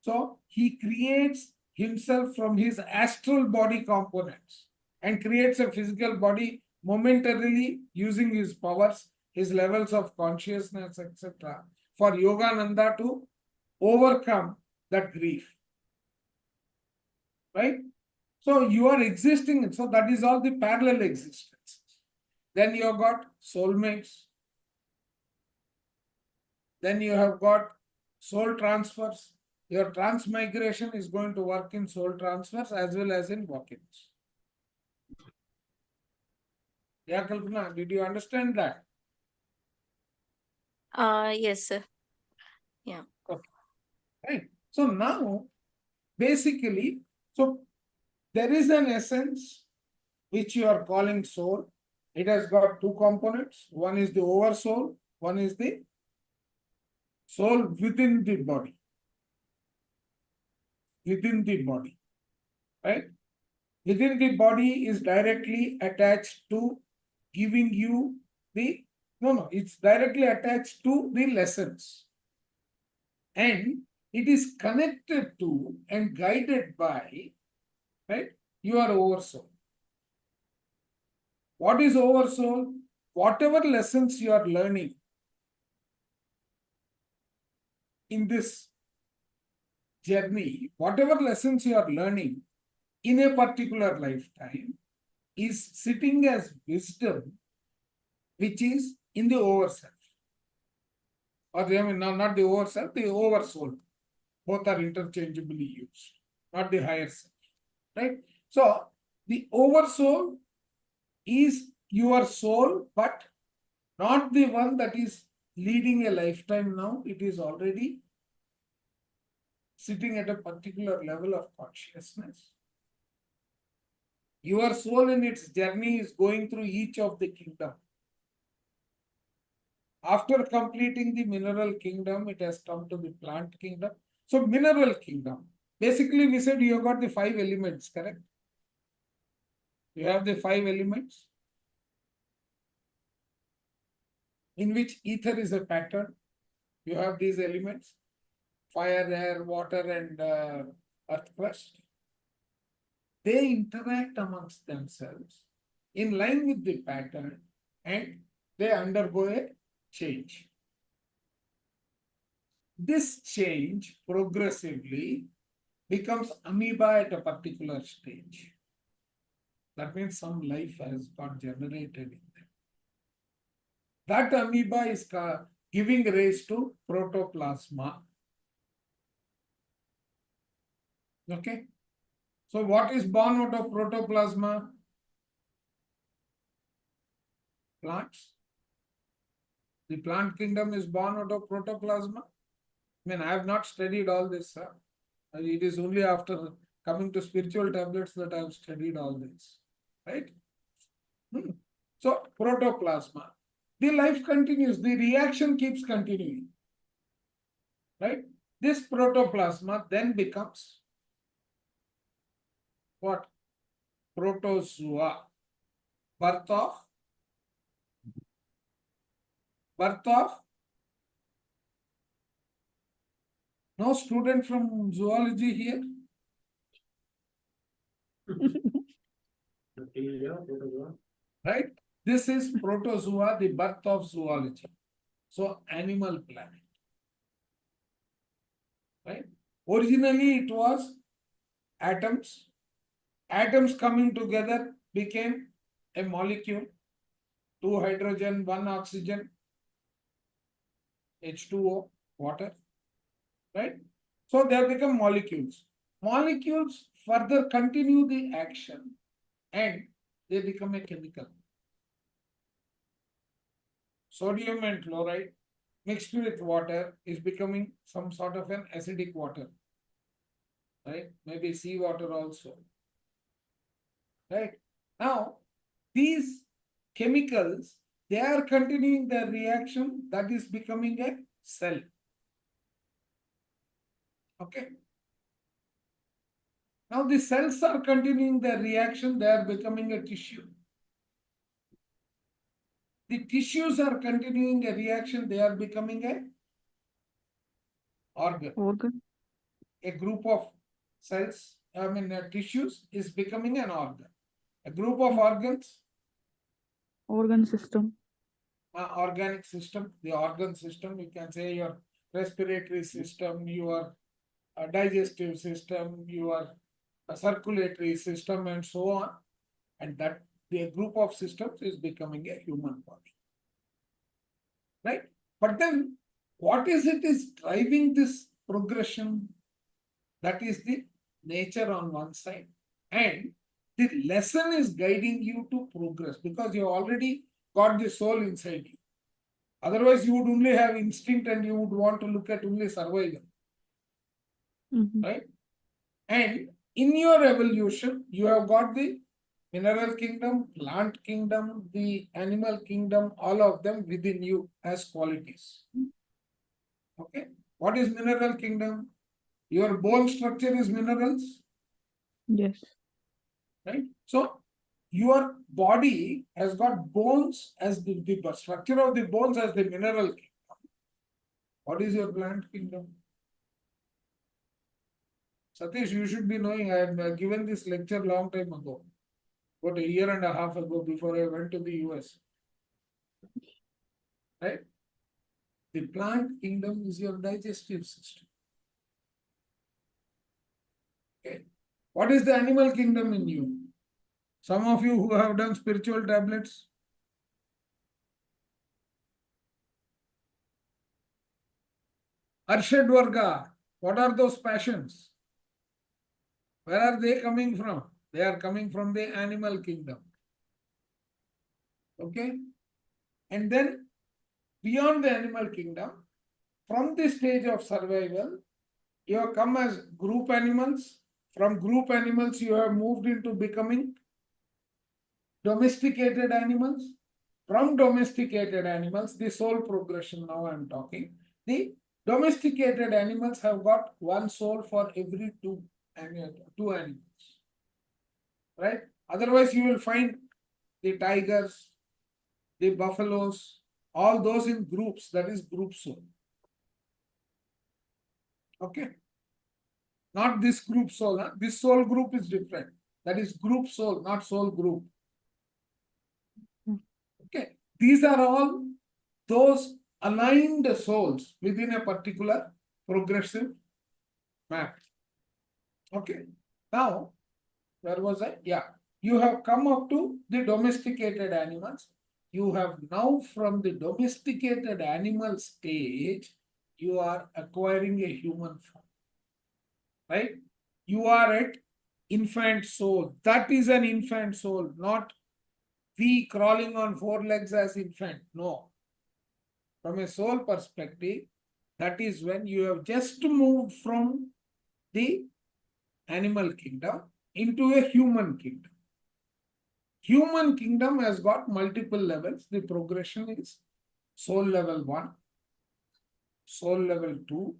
So he creates himself from his astral body components and creates a physical body momentarily using his powers, his levels of consciousness, etc., for Yogananda to overcome that grief. Right? So you are existing, so that is all the parallel existence. Then you have got soulmates. Then you have got soul transfers. Your transmigration is going to work in soul transfers as well as in walk-ins. Yeah, Kalpana, did you understand that? Yes, sir. Yeah. Okay. Right. So now, basically, so there is an essence which you are calling soul. It has got two components. One is the oversoul, one is the soul within the body. Within the body, right? Within the body is directly attached to giving you the, it's directly attached to the lessons. And it is connected to and guided by, right, your oversoul. What is oversoul? Whatever lessons you are learning in this journey, whatever lessons you are learning in a particular lifetime is sitting as wisdom, which is in the overself. Or not the overself, the oversoul. Both are interchangeably used, not the higher self, right? So the oversoul is your soul, but not the one that is leading a lifetime now. It is already sitting at a particular level of consciousness. Your soul in its journey is going through each of the kingdom. After completing the mineral kingdom, it has come to the plant kingdom. So mineral kingdom, basically we said you have got the 5 elements, correct? You have the 5 elements in which ether is a pattern. You have these elements, fire, air, water, and earth crust. They interact amongst themselves in line with the pattern and they undergo a change. This change progressively becomes amoeba at a particular stage. That means some life has got generated in them. That amoeba is giving rise to protoplasma. Okay. So what is born out of protoplasma? Plants. The plant kingdom is born out of protoplasma. I mean, I have not studied all this. It is only after coming to spiritual tablets that I have studied all this. Right? So, protoplasma. The life continues. The reaction keeps continuing. Right? This protoplasma then becomes what? Protozoa. Birth of no student from zoology here? Right? This is protozoa, the birth of zoology. So animal planet. Right? Originally it was atoms. Atoms coming together became a molecule. 2 hydrogen, 1 oxygen, H2O, water. Right? So they have become molecules. Molecules further continue the action and they become a chemical. Sodium and chloride mixed with water is becoming some sort of an acidic water. Right? Maybe seawater also. Right? Now, these chemicals, they are continuing their reaction that is becoming a cell. Okay. Now the cells are continuing their reaction, they are becoming a tissue. The tissues are continuing a reaction, they are becoming a organ. Organ. A group of cells, tissues is becoming an organ. A group of organs. Organ system. Organic system, the organ system, you can say your respiratory system, your digestive system, your circulatory system, and so on. And that the group of systems is becoming a human body. Right? But then what is it is driving this progression? That is the nature on one side. And the lesson is guiding you to progress because you already got the soul inside you. Otherwise, you would only have instinct and you would want to look at only survival. Right? And in your evolution, you have got the mineral kingdom, plant kingdom, the animal kingdom, all of them within you as qualities. Okay. What is mineral kingdom? Your bone structure is minerals. Yes. Right? So, your body has got bones as the structure of the bones as the mineral kingdom. What is your plant kingdom? Satish, you should be knowing. I had given this lecture long time ago, about a year and a half ago before I went to the US. Right? The plant kingdom is your digestive system. Okay. What is the animal kingdom in you? Some of you who have done spiritual tablets. Arshad Varga, What are those passions? Where are they coming from? They are coming from the animal kingdom. Okay? And then beyond the animal kingdom, from the stage of survival, you have come as group animals. From group animals, you have moved into becoming domesticated animals. From domesticated animals, the soul progression now I am talking. The domesticated animals have got one soul for every two animals. Right? Otherwise, you will find the tigers, the buffaloes, all those in groups. That is group soul. Okay. Not this group soul. Huh? This soul group is different. That is group soul, not soul group. Okay. These are all those aligned souls within a particular progressive map. Okay. Now, where was I? Yeah. You have come up to the domesticated animals. You have now from the domesticated animal stage, you are acquiring a human form. Right? You are at infant soul. That is an infant soul, not we crawling on four legs as infant. No. From a soul perspective, that is when you have just moved from the animal kingdom into a human kingdom. Human kingdom has got multiple levels. The progression is soul level 1, soul level 2.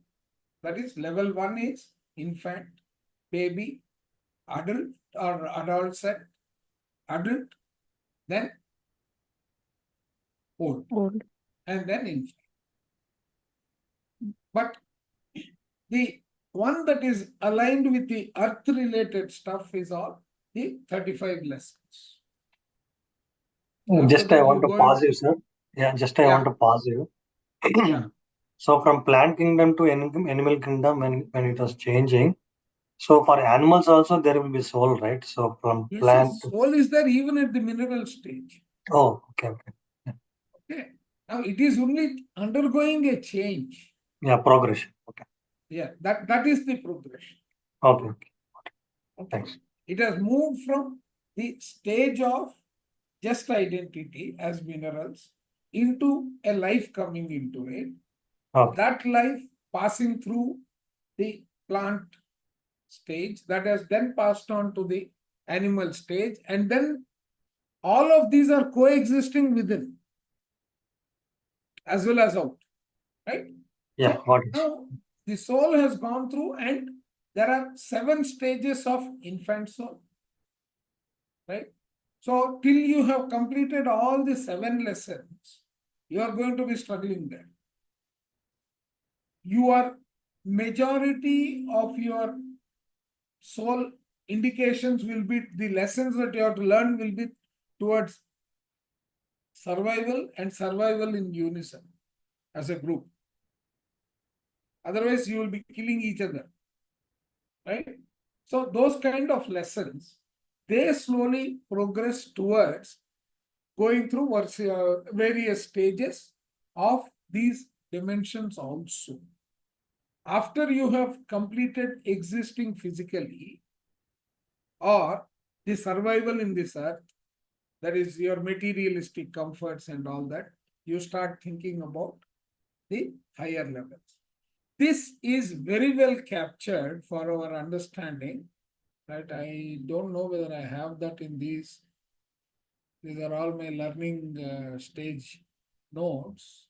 That is level 1 is infant, baby, adult or adult set, adult, then old, and then infant. But the one that is aligned with the earth related stuff is all the 35 lessons. Just I want to pause you, sir. Yeah, just I want to pause you. Yeah. So from plant kingdom to animal kingdom, when it was changing, so for animals also there will be soul, right? So from Yes, plant. yes, soul is there even at the mineral stage. Oh, okay, okay. Okay. Now it is only undergoing a change. Yeah, progression. Okay. Yeah, that is the progression. Okay. Okay. Thanks. It has moved from the stage of just identity as minerals into a life coming into it. Okay. That life passing through the plant stage that has then passed on to the animal stage, and then all of these are coexisting within as well as out, right? Yeah, So got it. now the soul has gone through, and there are 7 stages of infant soul, right? So till you have completed all the 7 lessons, you are going to be struggling there. Your majority of your soul indications will be, the lessons that you have to learn will be towards survival and survival in unison as a group. Otherwise, you will be killing each other, right? So those kind of lessons, they slowly progress towards going through various stages of these dimensions also. After you have completed existing physically or the survival in this earth, that is your materialistic comforts and all that, you start thinking about the higher levels. This is very well captured for our understanding, right? I don't know whether I have that in these. These are all my learning stage notes.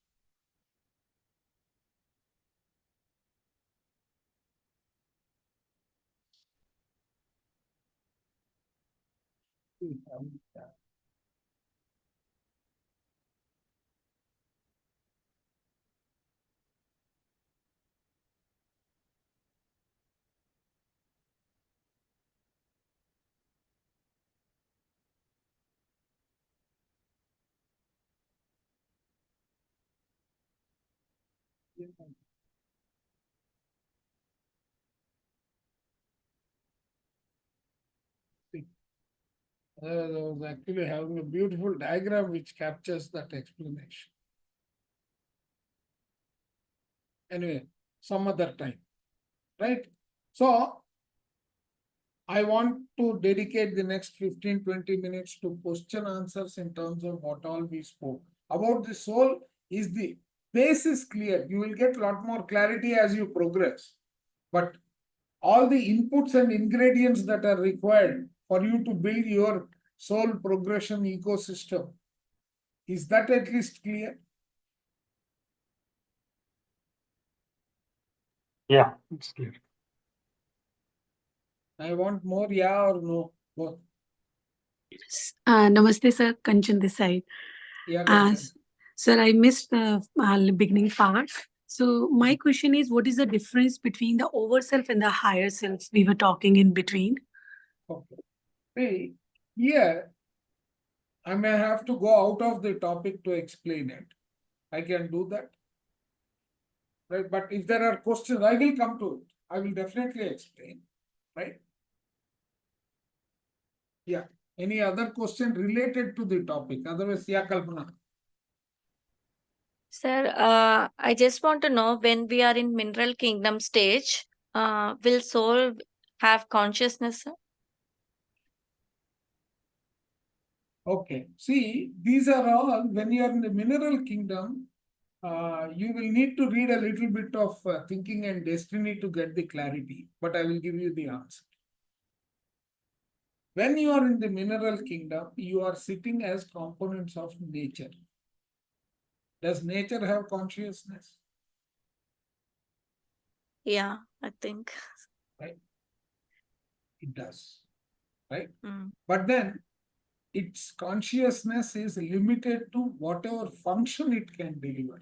I was actually having a beautiful diagram which captures that explanation. Anyway, some other time. right? So I want to dedicate the next 15-20 minutes to question answers in terms of what all we spoke. About the soul is the base is clear. You will get a lot more clarity as you progress. But all the inputs and ingredients that are required for you to build your soul progression ecosystem, is that at least clear? Yeah, it's clear. I want more, yeah or no, both. Namaste, sir. Kanchan this side. Yeah, Uh, Kanchan. Sir, I missed the beginning part. So my question is, what is the difference between the overself and the higher self we were talking in between? Okay. See, here I may have to go out of the topic to explain it. I can do that. Right? But if there are questions, I will come to it. I will definitely explain. Right? Yeah. Any other question related to the topic? Otherwise, yeah, Kalpana. Sir, I just want to know, when we are in mineral kingdom stage, will soul have consciousness, sir? Okay. See, these are all, when you are in the mineral kingdom, you will need to read a little bit of thinking and destiny to get the clarity, but I will give you the answer. When you are in the mineral kingdom, you are sitting as components of nature. Does nature have consciousness? Yeah, I think. Right? It does. Right? Mm. But then its consciousness is limited to whatever function it can deliver.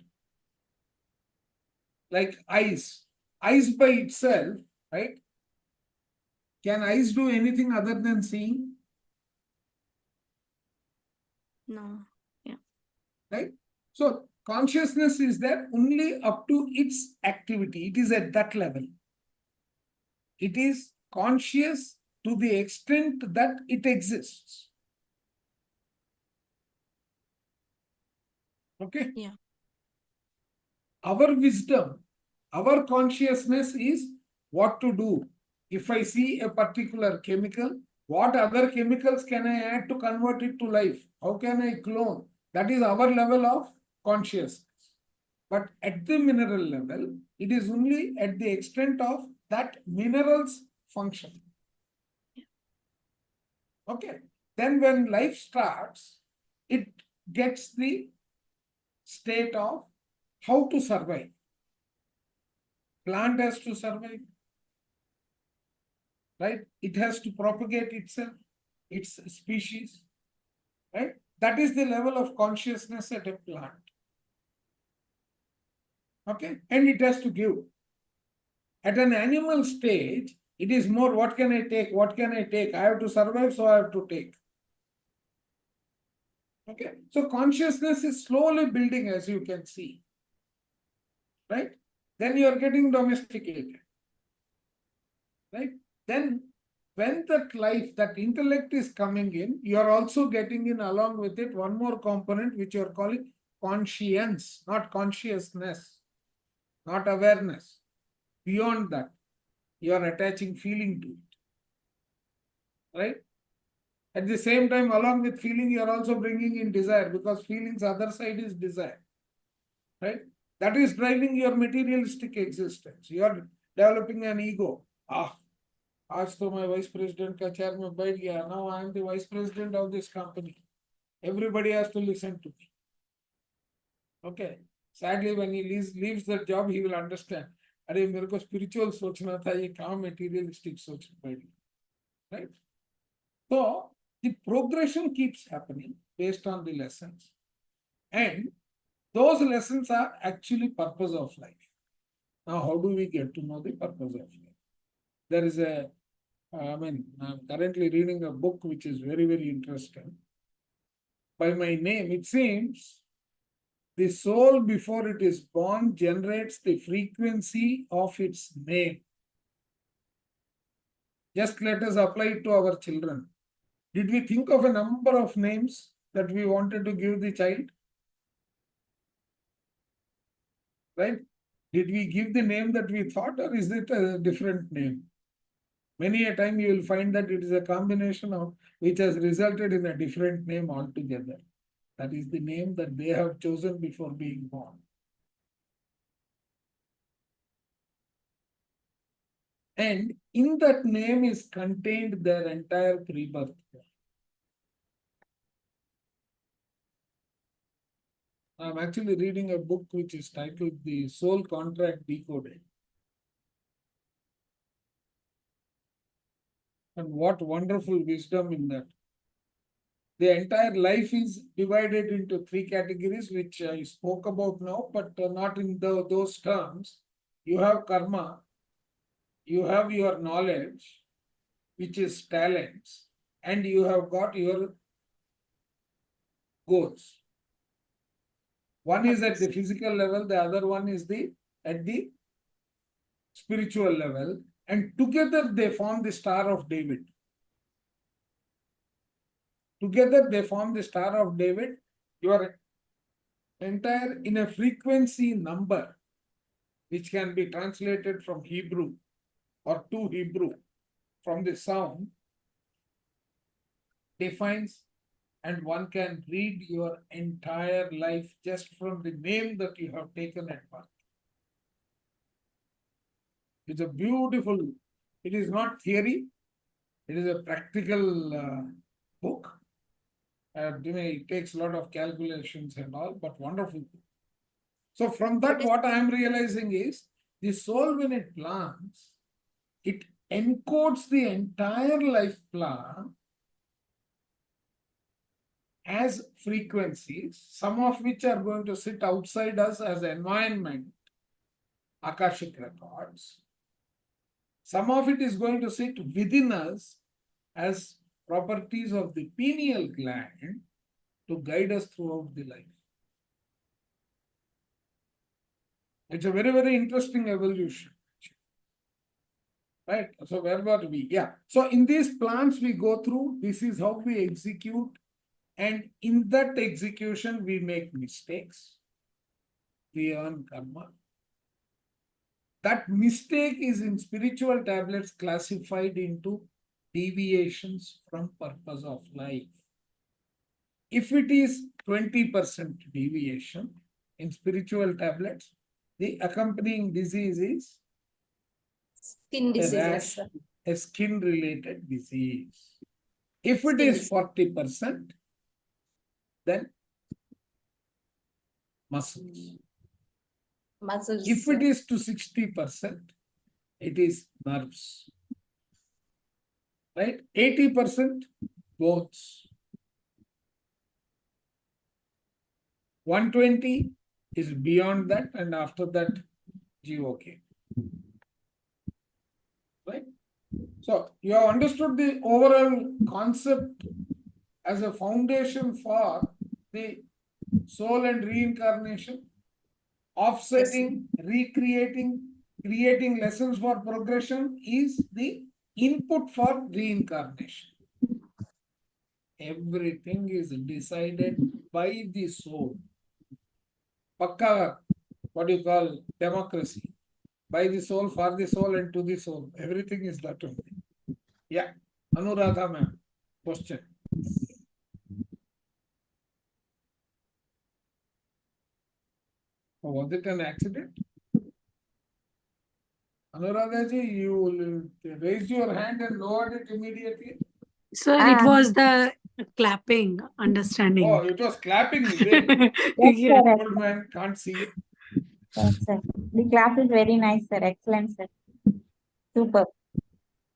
Like eyes. Eyes by itself, right? Can eyes do anything other than seeing? No. Yeah. Right? So consciousness is there only up to its activity. It is at that level. It is conscious to the extent that it exists. Okay? Yeah. Our wisdom, our consciousness is what to do. If I see a particular chemical, what other chemicals can I add to convert it to life? How can I clone? That is our level of consciousness. But at the mineral level, it is only at the extent of that mineral's function. Okay. Then when life starts, it gets the state of how to survive. Plant has to survive. Right? It has to propagate itself, its species. Right? That is the level of consciousness at a plant. Okay? And it has to give. At an animal stage, it is more, what can I take? What can I take? I have to survive, so I have to take. Okay? So consciousness is slowly building, as you can see. Right? Then you are getting domesticated. Right? Then when that life, that intellect is coming in, you are also getting in along with it one more component, which you are calling conscience, not consciousness, not awareness. Beyond that, you are attaching feeling to it. Right? At the same time, along with feeling, you are also bringing in desire, because feeling's other side is desire. Right? That is driving your materialistic existence. You are developing an ego. आज तो मैं vice president का chair में बैठ गया. Now I am the vice president of this company. Everybody has to listen to me. Okay. Sadly, when he leaves that job, he will understand. अरे मेरे को spiritual सोचना था, ये काम materialistic सोच बैठ गया. Right? So the progression keeps happening based on the lessons, and those lessons are actually purpose of life. Now, how do we get to know the purpose of life? There is a I'm currently reading a book which is very, very interesting. By my name, it seems the soul, before it is born, generates the frequency of its name. Just let us apply it to our children. Did we think of a number of names that we wanted to give the child? Right? Did we give the name that we thought, or is it a different name? Many a time you will find that it is a combination of which has resulted in a different name altogether. That is the name that they have chosen before being born. And in that name is contained their entire pre-birth. I'm actually reading a book which is titled The Soul Contract Decoded. And what wonderful wisdom in that. The entire life is divided into three categories, which I spoke about now, but not in those terms. You have karma, you have your knowledge, which is talents, and you have got your goals. One is at the physical level, the other one is at the spiritual level, and together they form the Star of David. Together they form the Star of David. Your entire in a frequency number, which can be translated from Hebrew or to Hebrew from the sound, defines, and one can read your entire life just from the name that you have taken at birth. It's a beautiful, it is not theory, it is a practical book. It takes a lot of calculations and all, but wonderful. So from that, what I am realizing is the soul, when it plants, it encodes the entire life plan as frequencies, some of which are going to sit outside us as environment, Akashic records. Some of it is going to sit within us as properties of the pineal gland to guide us throughout the life. It's a very, very interesting evolution. Right? So where were we? Yeah. So in these plans we go through, this is how we execute. And in that execution, we make mistakes. We earn karma. That mistake is in spiritual tablets classified into deviations from purpose of life. If it is 20% deviation in spiritual tablets, the accompanying disease is Skin a diseases, rash, sir. a skin-related disease. If it Skin is disease. 40%, then muscles. Muscles. If it is to 60%, it is nerves. Right? 80% bones. 120 is beyond that, and after that, GOK. Right? So you have understood the overall concept as a foundation for the soul and reincarnation, offsetting, recreating, creating lessons for progression is the input for reincarnation. Everything is decided by the soul. Pakka, what you call democracy. By the soul, for the soul, and to the soul. Everything is that only. Yeah. Anuradha ma'am, question. Was it an accident? Anuradha ji, you raised your hand and lowered it immediately. Sir, Ah. it was the clapping understanding. Oh, it was clapping, is it? Yes, Yeah. sir. Old man can't see it. Yes, sir. The class is very nice, sir. Excellent, sir. Super.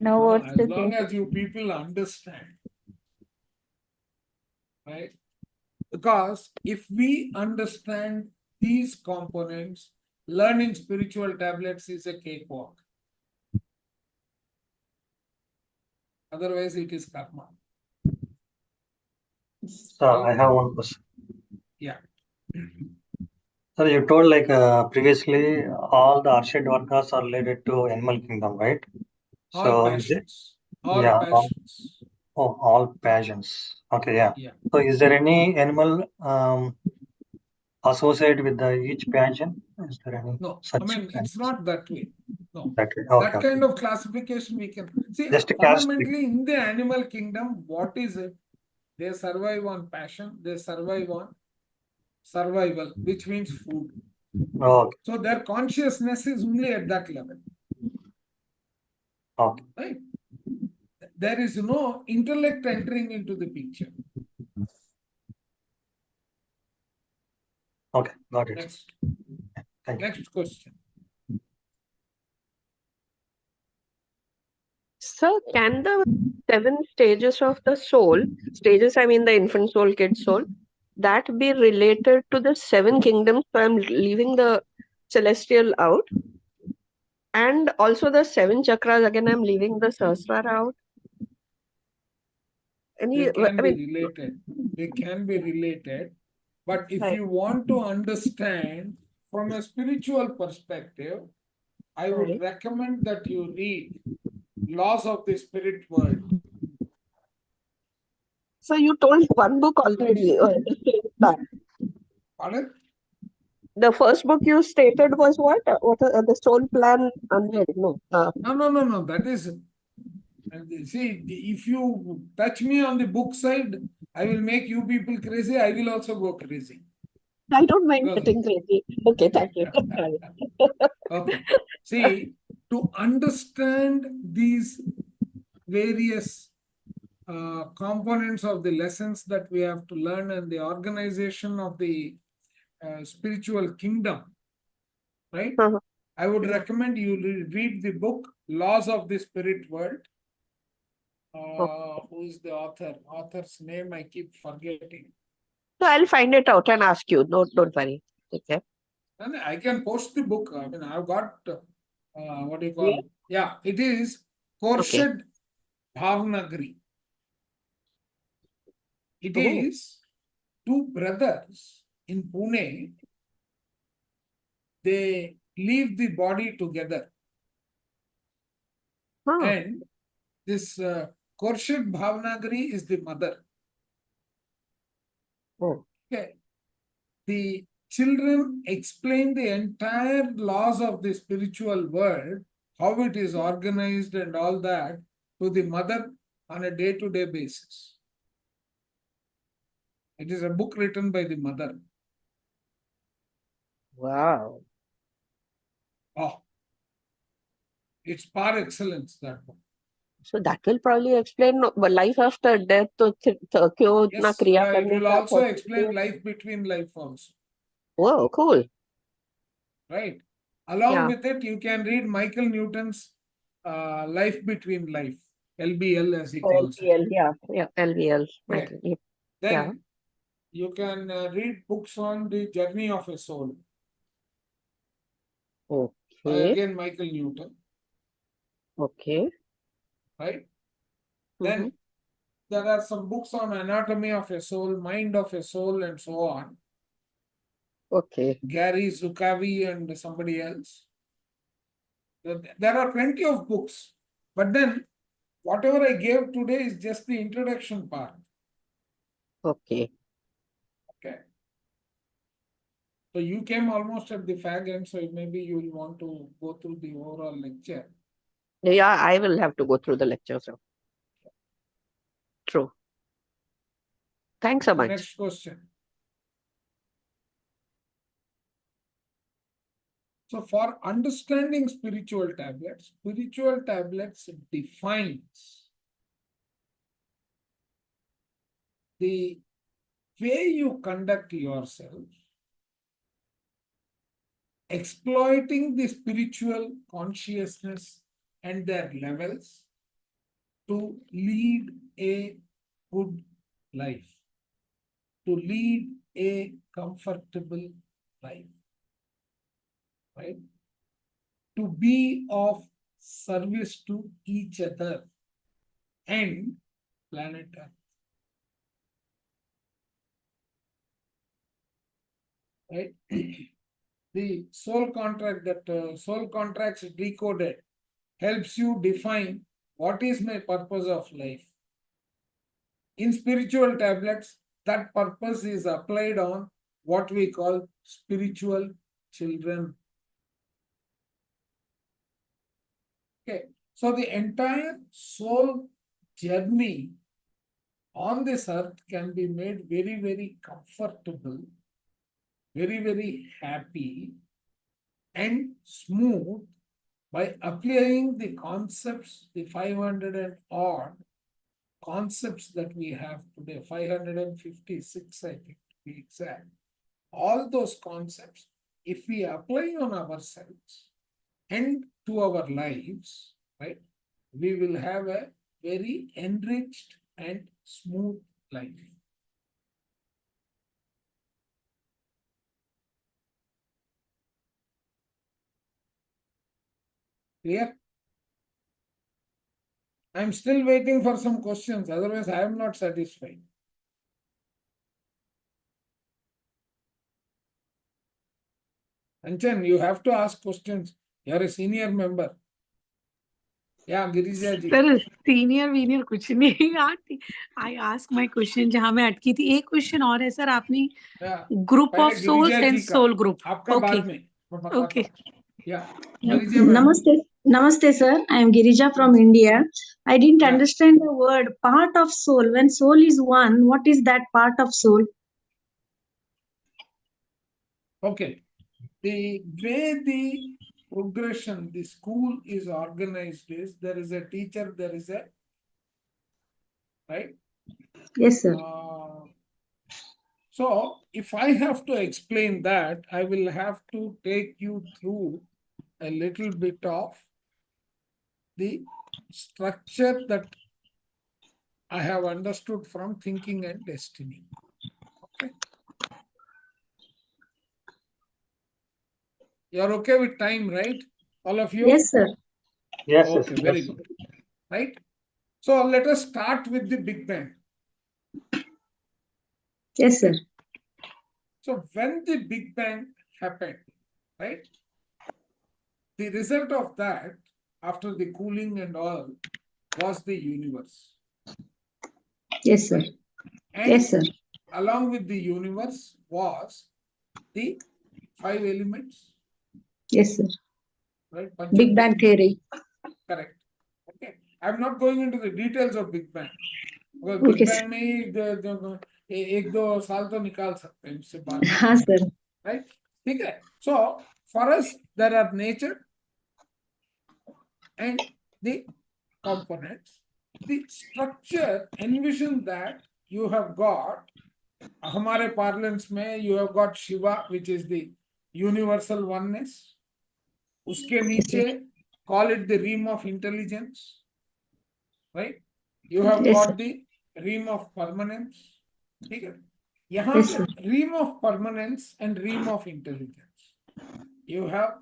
No No, words as to long say. as you people understand, right? Because if we understand these components, learning spiritual tablets is a cakewalk. Otherwise, it is karma. So I have one question. Yeah. So you told like previously all the Arshad Vargas are related to animal kingdom, right? All So passions. All yeah, passions. all passions. Okay, yeah. Yeah. So is there any animal associate with the each passion? Is there any No, such? I mean, it's not that way. No, that way. Okay, that kind of classification we can see. Just a caste. Fundamentally, in the animal kingdom, what is it? They survive on passion, they survive on survival, which means food. Okay. So their consciousness is only at that level. Okay. Right? There is no intellect entering into the picture. Okay. Got it. Next. Thank you. Next question. So, can the 7 stages of the soul, stages, I mean the infant soul, kid soul, that be related to the 7 kingdoms? So, I'm leaving the celestial out. And also the 7 chakras, again, I'm leaving the Sahasrara out. They can I be mean, related. They can be related. But if right. you want to understand from a spiritual perspective, I would Right. recommend that you read Laws of the Spirit World. So, you told one book already. The same plan. Pardon? The first book you stated was what? The soul plan unveiled? No. No. That is, see, if you touch me on the book side, I will make you people crazy. I will also go crazy. I don't mind Because- getting crazy. Okay, thank you. Okay. See, to understand these various components of the lessons that we have to learn and the organization of the spiritual kingdom, right? Uh-huh. I would recommend you read the book Laws of the Spirit World. Who is the author? Author's name I keep forgetting. So I'll find it out and ask you. No, don't worry. Okay. And I can post the book. I mean, I've got what do you call? Yeah, it is Khorshid Bhavnagari. It Oh. is 2 brothers in Pune. They leave the body together. Huh. And this Khorshid Bhavnagari is the mother. Oh. Okay. The children explain the entire laws of the spiritual world, how it is organized and all that, to the mother on a day-to-day basis. It is a book written by the mother. Wow. Oh, it's par excellence, that book. So that will probably explain life after death. तो क्यों इतना Yes, क्रिया it करने will का also explain possibility? life between life also, Whoa, cool. right? Along Yeah. with it, you can read Michael Newton's Life Between Life, LBL as he calls it. LVL, yeah, LVL. Okay. Yeah. Then you can read books on the journey of a soul. Okay. Again, Michael Newton, Okay. right? Mhm. Then there are some books on anatomy of a soul, mind of a soul, and so on. Okay. Gary Zukavi and somebody else. There are plenty of books, but then whatever I gave today is just the introduction part. Okay. Okay. So you came almost at the fag end, so maybe you will want to go through the overall lecture. Yeah, I will have to go through the lecture. So. True. Thanks so So much. next question. So for understanding spiritual tablets defines the way you conduct yourself, exploiting the spiritual consciousness and their levels to lead a good life, to lead a comfortable life, right? To be of service to each other and planet Earth. Right? The soul contract that soul contracts decoded helps you define what is my purpose of life. In spiritual tablets, that purpose is applied on what we call spiritual children. Okay, so the entire soul journey on this earth can be made very, very comfortable, very, very happy and smooth by applying the concepts, the 500 and odd concepts that we have today, 556, I think, to be exact. All those concepts, if we apply on ourselves and to our lives, right, we will have a very enriched and smooth life. Clear? I'm still waiting for some questions, otherwise I am not satisfied. Anchan, you have to ask questions. You are a senior member. Yeah, Girija ji. Sir senior veneer कुछ नहीं आती. I ask my question जहाँ मैं अटकी थी. एक question और है सर. आपने Yeah. ग्रुप पहले ऑफ सोल्स गिरिजा एंड जी का, सोल ग्रुप. आपका ओके बाद में मैं बताता ओके. हूँ. Yeah. Girija ma'am. Namaste, Namaste, sir. I am Girija from India. I didn't Yeah. understand the word part of soul. When soul is one, what is that part of soul? Okay. The way the progression, the school is organized is there is a teacher, there is a, right? Yes, sir. So if I have to explain that, I will have to take you through a little bit of the structure that I have understood from Thinking and Destiny. Okay. You're okay with time, right? All of you? Yes, sir. Yes, Okay, yes, very yes. good. Right? So let us start with the Big Bang. Yes, sir. So when the Big Bang happened, right? The result of that, after the cooling and all, was the universe. Yes, sir. Right? And Yes, sir. along with the universe was the 5 elements. Yes, sir. Right? Big Bang theory. Correct. Okay. I'm not going into the details of Big Bang. Because Okay, Big sir. Bang में एक दो साल तो निकाल सकते हैं इससे बात में. हाँ, sir. Right? ठीक है. So for us there are nature and the components. The structure, envision that you have got, हमारे parlance में you have got Shiva, which is the universal oneness. उसके नीचे call it the realm of intelligence, right? You have Yes, got sir. the realm of permanence. ठीक है. यहाँ Yes, पे sir. realm of permanence and realm of intelligence. You have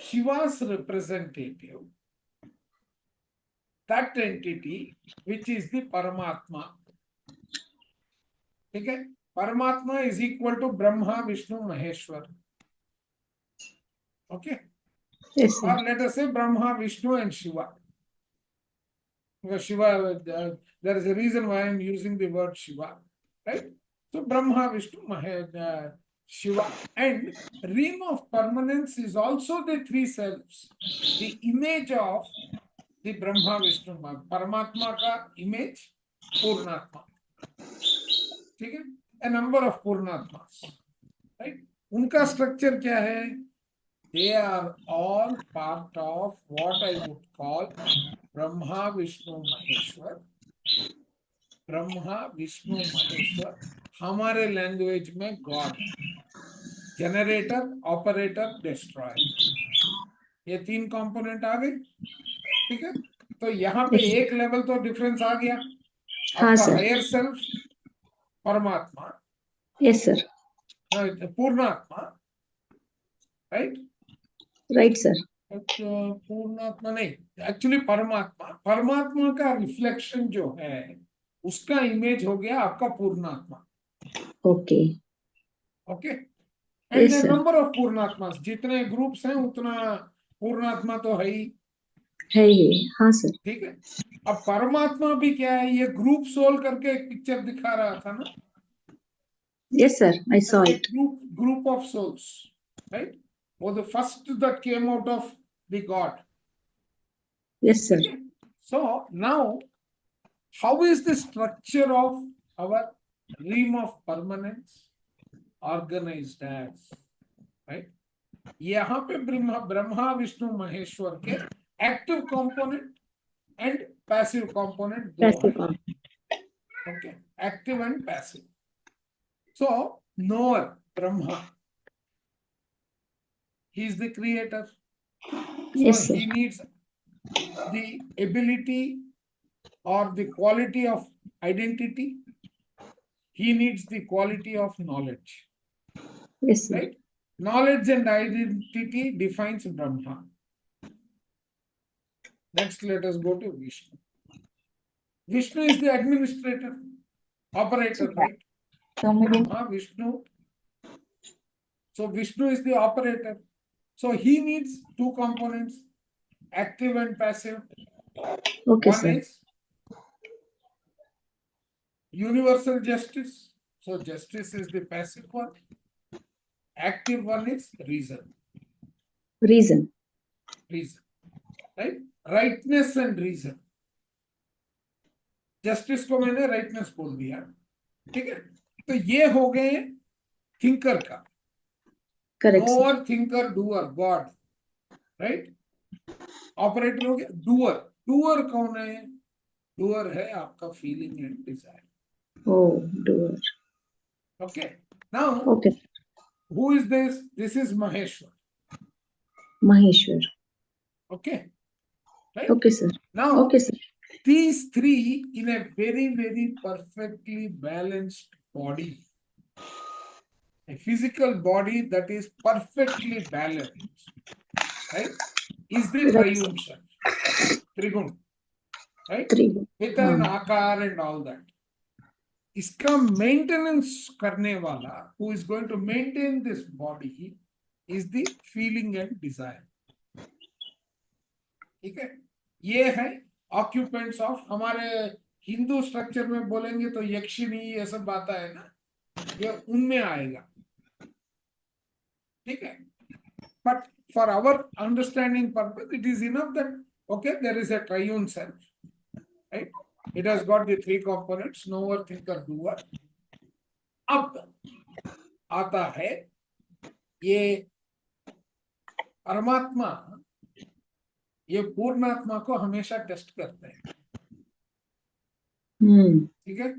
Shiva's representative, that entity which is the Paramatma. ठीक है. Paramatma is equal to Brahma, Vishnu, Maheshwar. Okay. Yes, sir. Or let us say Brahma, Vishnu and Shiva. Because Shiva, there is a reason why I am using the word Shiva, right? So Brahma, Vishnu, Shiva, and realm of permanence is also the 3 selves. The image of the Brahma, Vishnu, Paramatma ka image, Purnatma. ठीक है? A number of Purnatmas, right? उनका structure क्या है? They are all part of what I would call Brahma, Vishnu, Maheshwar. Brahma, Vishnu, Maheshwar. हमारे language में God, generator, operator, destroyer. ये 3 component आ गए. ठीक है. तो यहाँ पे एक लेवल तो डिफरेंस आ गया. हाँ, आपका sir. Higher self paramatma, Yes, sir. Purnatma, right? Right, sir. Purnatma नहीं, एक्चुअली परमात्मा. परमात्मा का रिफ्लेक्शन जो है उसका इमेज हो गया आपका purnatma. Okay. Okay. And Yes, the sir. Number of purnatma, जितने ग्रुप्स हैं उतना पूर्णात्मा तो है ही. है ही. हाँ, sir. ठीक है. अब परमात्मा भी क्या है, ये ग्रुप सोल करके एक पिक्चर दिखा रहा था ना. Yes, sir. I saw A it. group of souls, right? Or the first that came out of the God. Yes, sir. Okay. So now, how is the structure of our realm of permanence organized as? Right? यहाँ पे ब्रह्मा विष्णु महेश्वर के active component and passive component दो है. Okay, active and passive. So knower Brahma, he is the creator. So Yes, sir. he needs the ability or the quality of identity. He needs the quality of knowledge. Yes, sir. Right? Knowledge and identity defines Brahma. Next, let us go to Vishnu. Vishnu is the administrator, operator, right? Brahma, Vishnu. So Vishnu is the operator. So he needs two components, active and passive. Okay, One sir. is universal justice. So justice is the passive one. Active one is reason. Reason. Reason. Right? Rightness and reason. Justice को मैंने rightness बोल दिया. ठीक है. तो ये हो गए थिंकर का. Correct, sir. Knower thinker doer God. Right. Operator हो गया डूअर. डूअर कौन है? डूअर है आपका feeling and desire. Oh, doer. Okay. Now, Okay. who is this? This is Maheshwar. Maheshwar. Okay. Right? Okay, sir. Now, Okay, sir. these three in a very, very perfectly balanced body. A physical body that is perfectly balanced. Right? Is the triune self. Trigun. Right? Three. With an akar and all that. इसका maintenance करने वाला who is going to maintain this body is the feeling and desire. ठीक है. ये है occupants of. हमारे Hindu structure में बोलेंगे तो यक्षिणी ये सब आता है ना, ये उनमें आएगा. ठीक है. But for our understanding purpose it is enough that okay there is a triune self. Right. It has got the three components, knower, thinker, doer. अब आता है ये परमात्मा, ये पूर्णात्मा को हमेशा टेस्ट करते हैं. ठीक है.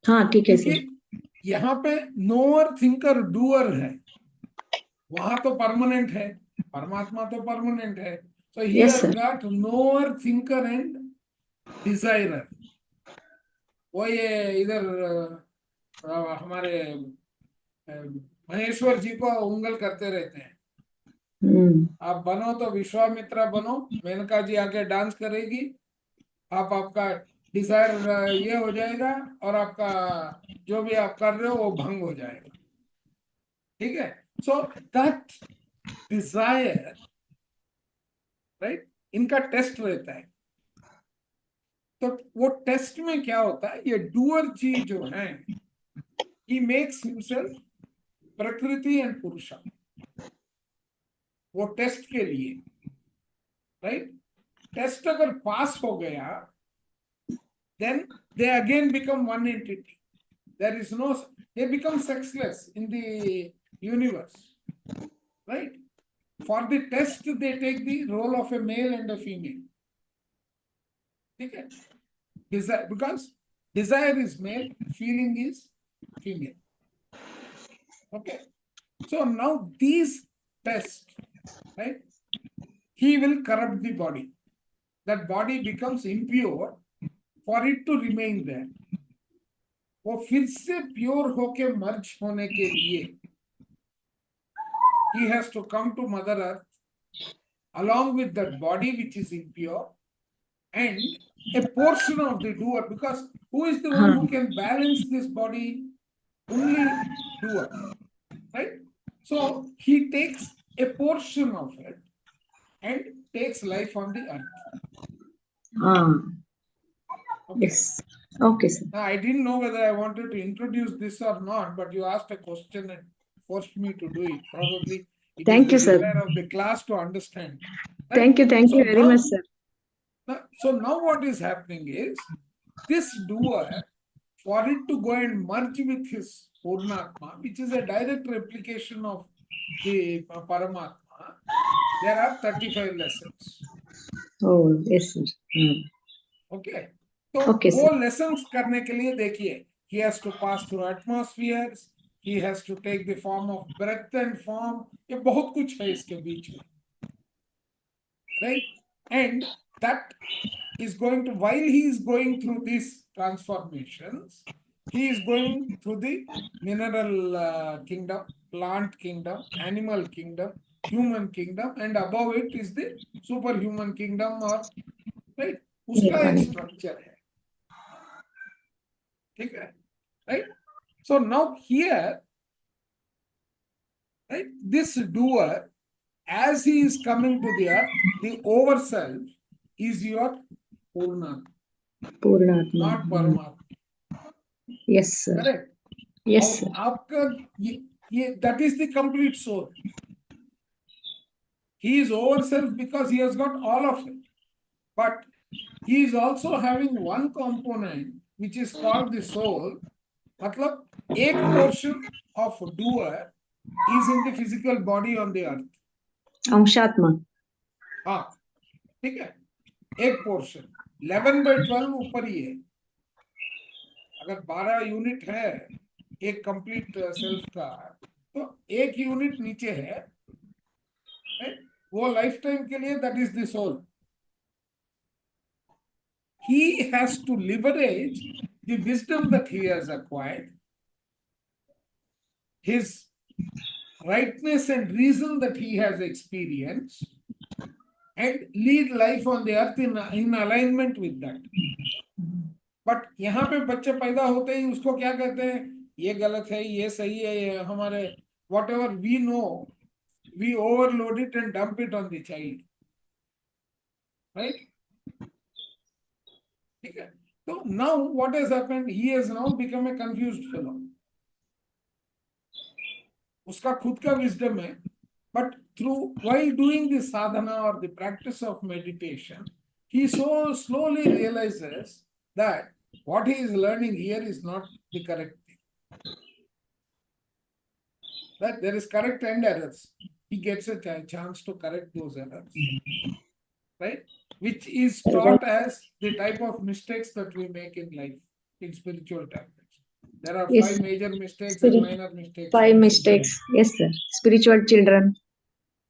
हाँ, ठीक है, सर. क्योंकि यहाँ पे नोअर थिंकर डूअर है, वहां तो परमानेंट है, परमात्मा तो परमानेंट है. So he has got knower thinker and desirer. वो ये इधर हमारे महेश्वर जी को उंगल करते रहते हैं. आप बनो तो विश्वामित्रा बनो, मेनका जी आके डांस करेगी, आपका डिजायर ये हो जाएगा और आपका जो भी आप कर रहे हो वो भंग हो जाएगा. ठीक है. सो दैट डिजायर, राइट, इनका टेस्ट रहता है. तो वो टेस्ट में क्या होता है, ये डूअर जी जो है, he makes himself प्रकृति एंड पुरुषा. वो टेस्ट के लिए, राइट. टेस्ट अगर पास हो गया, then they again become one entity. There is no, they become sexless in the universe, right? For the test, they take the role of a male and a female. Okay? Desire, because desire is male, feeling is female. Okay. So now these tests, right? He will corrupt the body. That body becomes impure for it to remain there. वो फिर से pure होके मर्ज होने के लिए he has to come to Mother Earth along with that body which is impure and a portion of the doer, because who is the one who can balance this body? Only doer, right? So he takes a portion of it and takes life on the earth. Ah. Okay. Yes. Okay, sir. I didn't know whether I wanted to introduce this or not, but you asked a question and forced me to do it. Probably it Thank you, is the sir. desire of the class to understand. Right? Thank you So very now, much, sir. so now what is happening is this doer, for it to go and merge with his Purnatma, which is a direct replication of the Paramatma, there are 35 lessons. Oh, yes, sir. Okay. तो Okay, वो sir. lessons करने के लिए देखिए, he has to pass through atmospheres, he has to take the form of breath and form. ये बहुत कुछ है इसके बीच में, right? And that is going to, while he is going through these transformations, he is going through the mineral kingdom, plant kingdom, animal kingdom, human kingdom, and above it is the superhuman kingdom, or right? उसका एक structure है. Okay, right? So now here, right, this doer, as he is coming to the earth, the overself is your Purna, Purnatma. not Paramatma. Yes, sir. Correct? Yes, sir. और आपका that is the complete soul. He is overself because he has got all of it. But he is also having one component which is called the soul. मतलब एक portion of doer is in the physical body on the earth. Amshatma. हाँ, ठीक है, एक portion 11/12 ऊपर ही है. अगर 12 unit है एक कंप्लीट सेल्फ का, तो एक यूनिट नीचे है, right? वो लाइफ टाइम के लिए that is the soul. He has to leverage the wisdom that he has acquired, his rightness and reason that he has experienced, and lead life on the earth in alignment with that. But यहाँ पे बच्चे पैदा होते ही उसको क्या कहते हैं, ये गलत है, ये सही है, ये हमारे whatever we know, we overload it and dump it on the child, right? ठीक है. तो now what has happened, he has now become a confused fellow. उसका खुद का विजडम है, but through while doing the sadhana or the practice of meditation, he so slowly realizes that what he is learning here is not the correct thing. That there is correct and errors. He gets a chance to correct those errors, right? Which is taught as the type of mistakes that we make in life in spiritual tablets. There are Yes. 5 major mistakes and minor mistakes. 5 mistakes. Yes, sir. Spiritual children.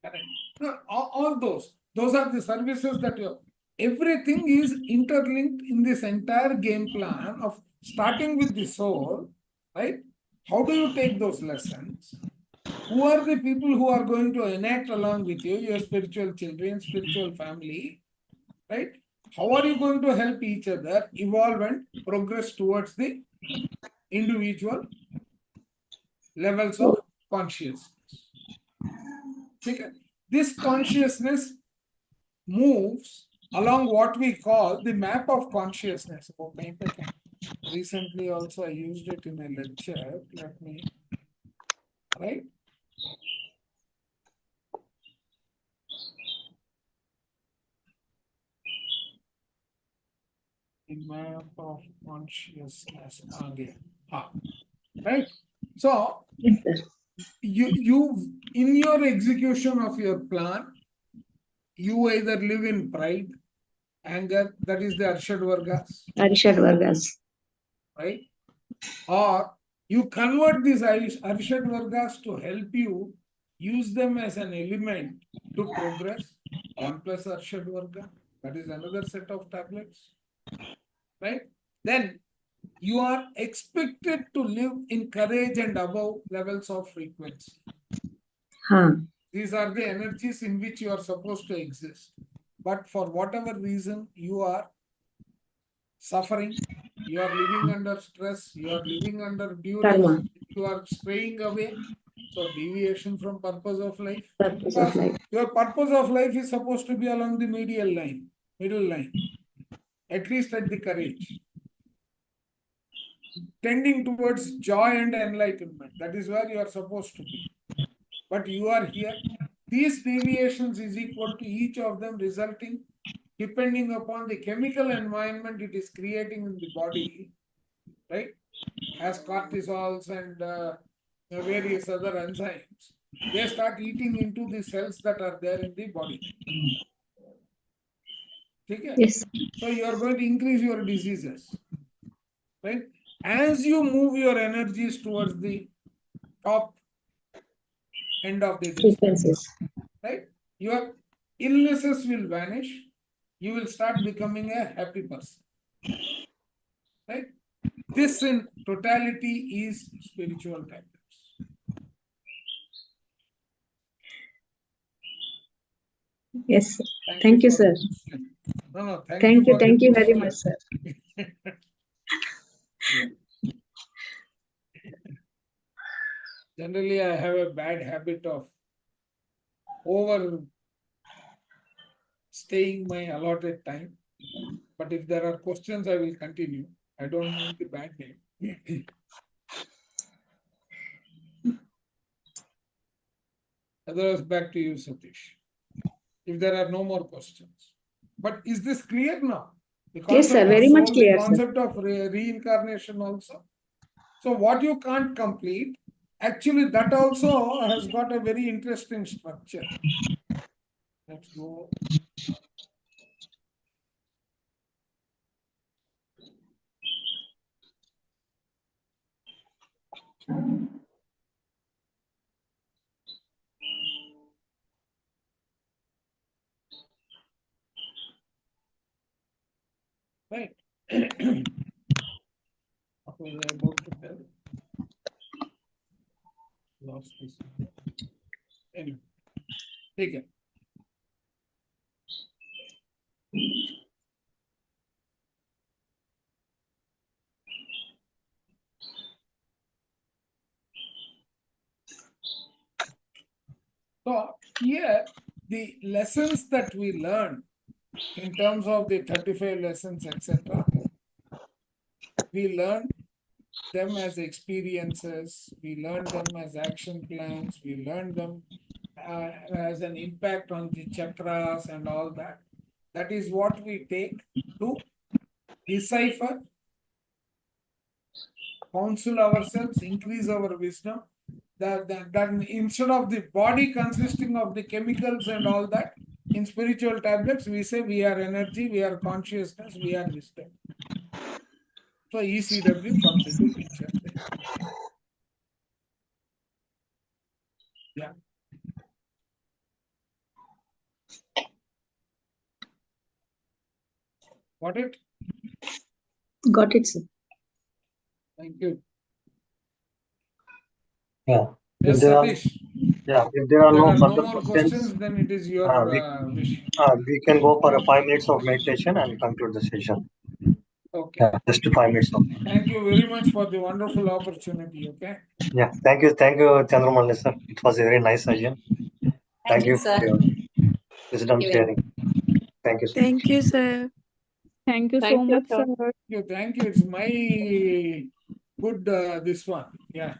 Correct. No, all those are the services that you. Everything is interlinked in this entire game plan of starting with the soul, right? How do you take those lessons? Who are the people who are going to enact along with you, your spiritual children, spiritual family, right? How are you going to help each other evolve and progress towards the individual levels of consciousness? Okay. This consciousness moves along what we call the map of consciousness. Recently also I used it in a lecture. Let me, right? The map of consciousness. Right? So, Yes, sir. you in your execution of your plan, you either live in pride, anger, that is the Arshad Vargas, Arishad Vargas. right? Or you convert these Arshad Vargas to help you use them as an element to progress. 1 plus Arshad Varga, that is another set of tablets, right? Then you are expected to live in courage and above levels of frequency. These are the energies in which you are supposed to exist. But for whatever reason, you are suffering, you are living under stress, you are living under duress, Karma. you are straying away. So deviation from purpose of life. Purpose of life. Your purpose of life is supposed to be along the middle line, at least at the courage. tending towards joy and enlightenment. That is where you are supposed to be. But you are here. These deviations is equal to each of them resulting, depending upon the chemical environment it is creating in the body, right? As cortisols and various other enzymes, they start eating into the cells that are there in the body. Okay? Yes. So you are going to increase your diseases, right? As you move your energies towards the top end of the spectrum, Frequencies. right? Your illnesses will vanish. You will start becoming a happy person, right? This in totality is spiritual tablets. Yes, sir. Thank you, for sir. this. No, thank you Thank you. for the Thank you very question. much, sir. Yeah. Generally, I have a bad habit of over staying my allotted time. But if there are questions, I will continue. I don't mind the bad name. Otherwise, back to you, Satish. If there are no more questions. But is this clear now? The Yes, sir. concept of Very much soul, the clear, sir. concept of reincarnation also. So what you can't complete, actually that also has got a very interesting structure. Let's go. Right. What was I about to tell? Lost this. Anyway, take it. So here, the lessons that we learn in terms of the 35 lessons, etc., we learn them as experiences, we learn them as action plans, we learn them as an impact on the chakras and all that. That is what we take to decipher, counsel ourselves, increase our wisdom. That instead of the body consisting of the chemicals and all that, in spiritual tablets, we say we are energy, we are consciousness, we are wisdom. So ECW comes into picture there. Yeah. Got it? Got it, sir. Thank you. Yeah. Yes, If there are, Satish. if there are There no are no further more questions, questions, then it is your wish. we can go for a 5 minutes of meditation and conclude the session. Okay. Yeah, just 5 minutes. Thank you very much for the wonderful opportunity. Okay. Yeah, thank you, Chandra sir. It was a very nice session. Thank you sir. for your wisdom Thank you very sharing. Thank you, sir. Thank you, sir. Thank you so Thank you, much, sir. sir. Thank you. It's my good this one. Yeah.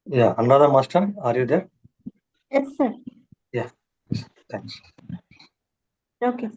Yeah, another master, are you there? Yes, sir. Yeah, yes, thanks. Okay.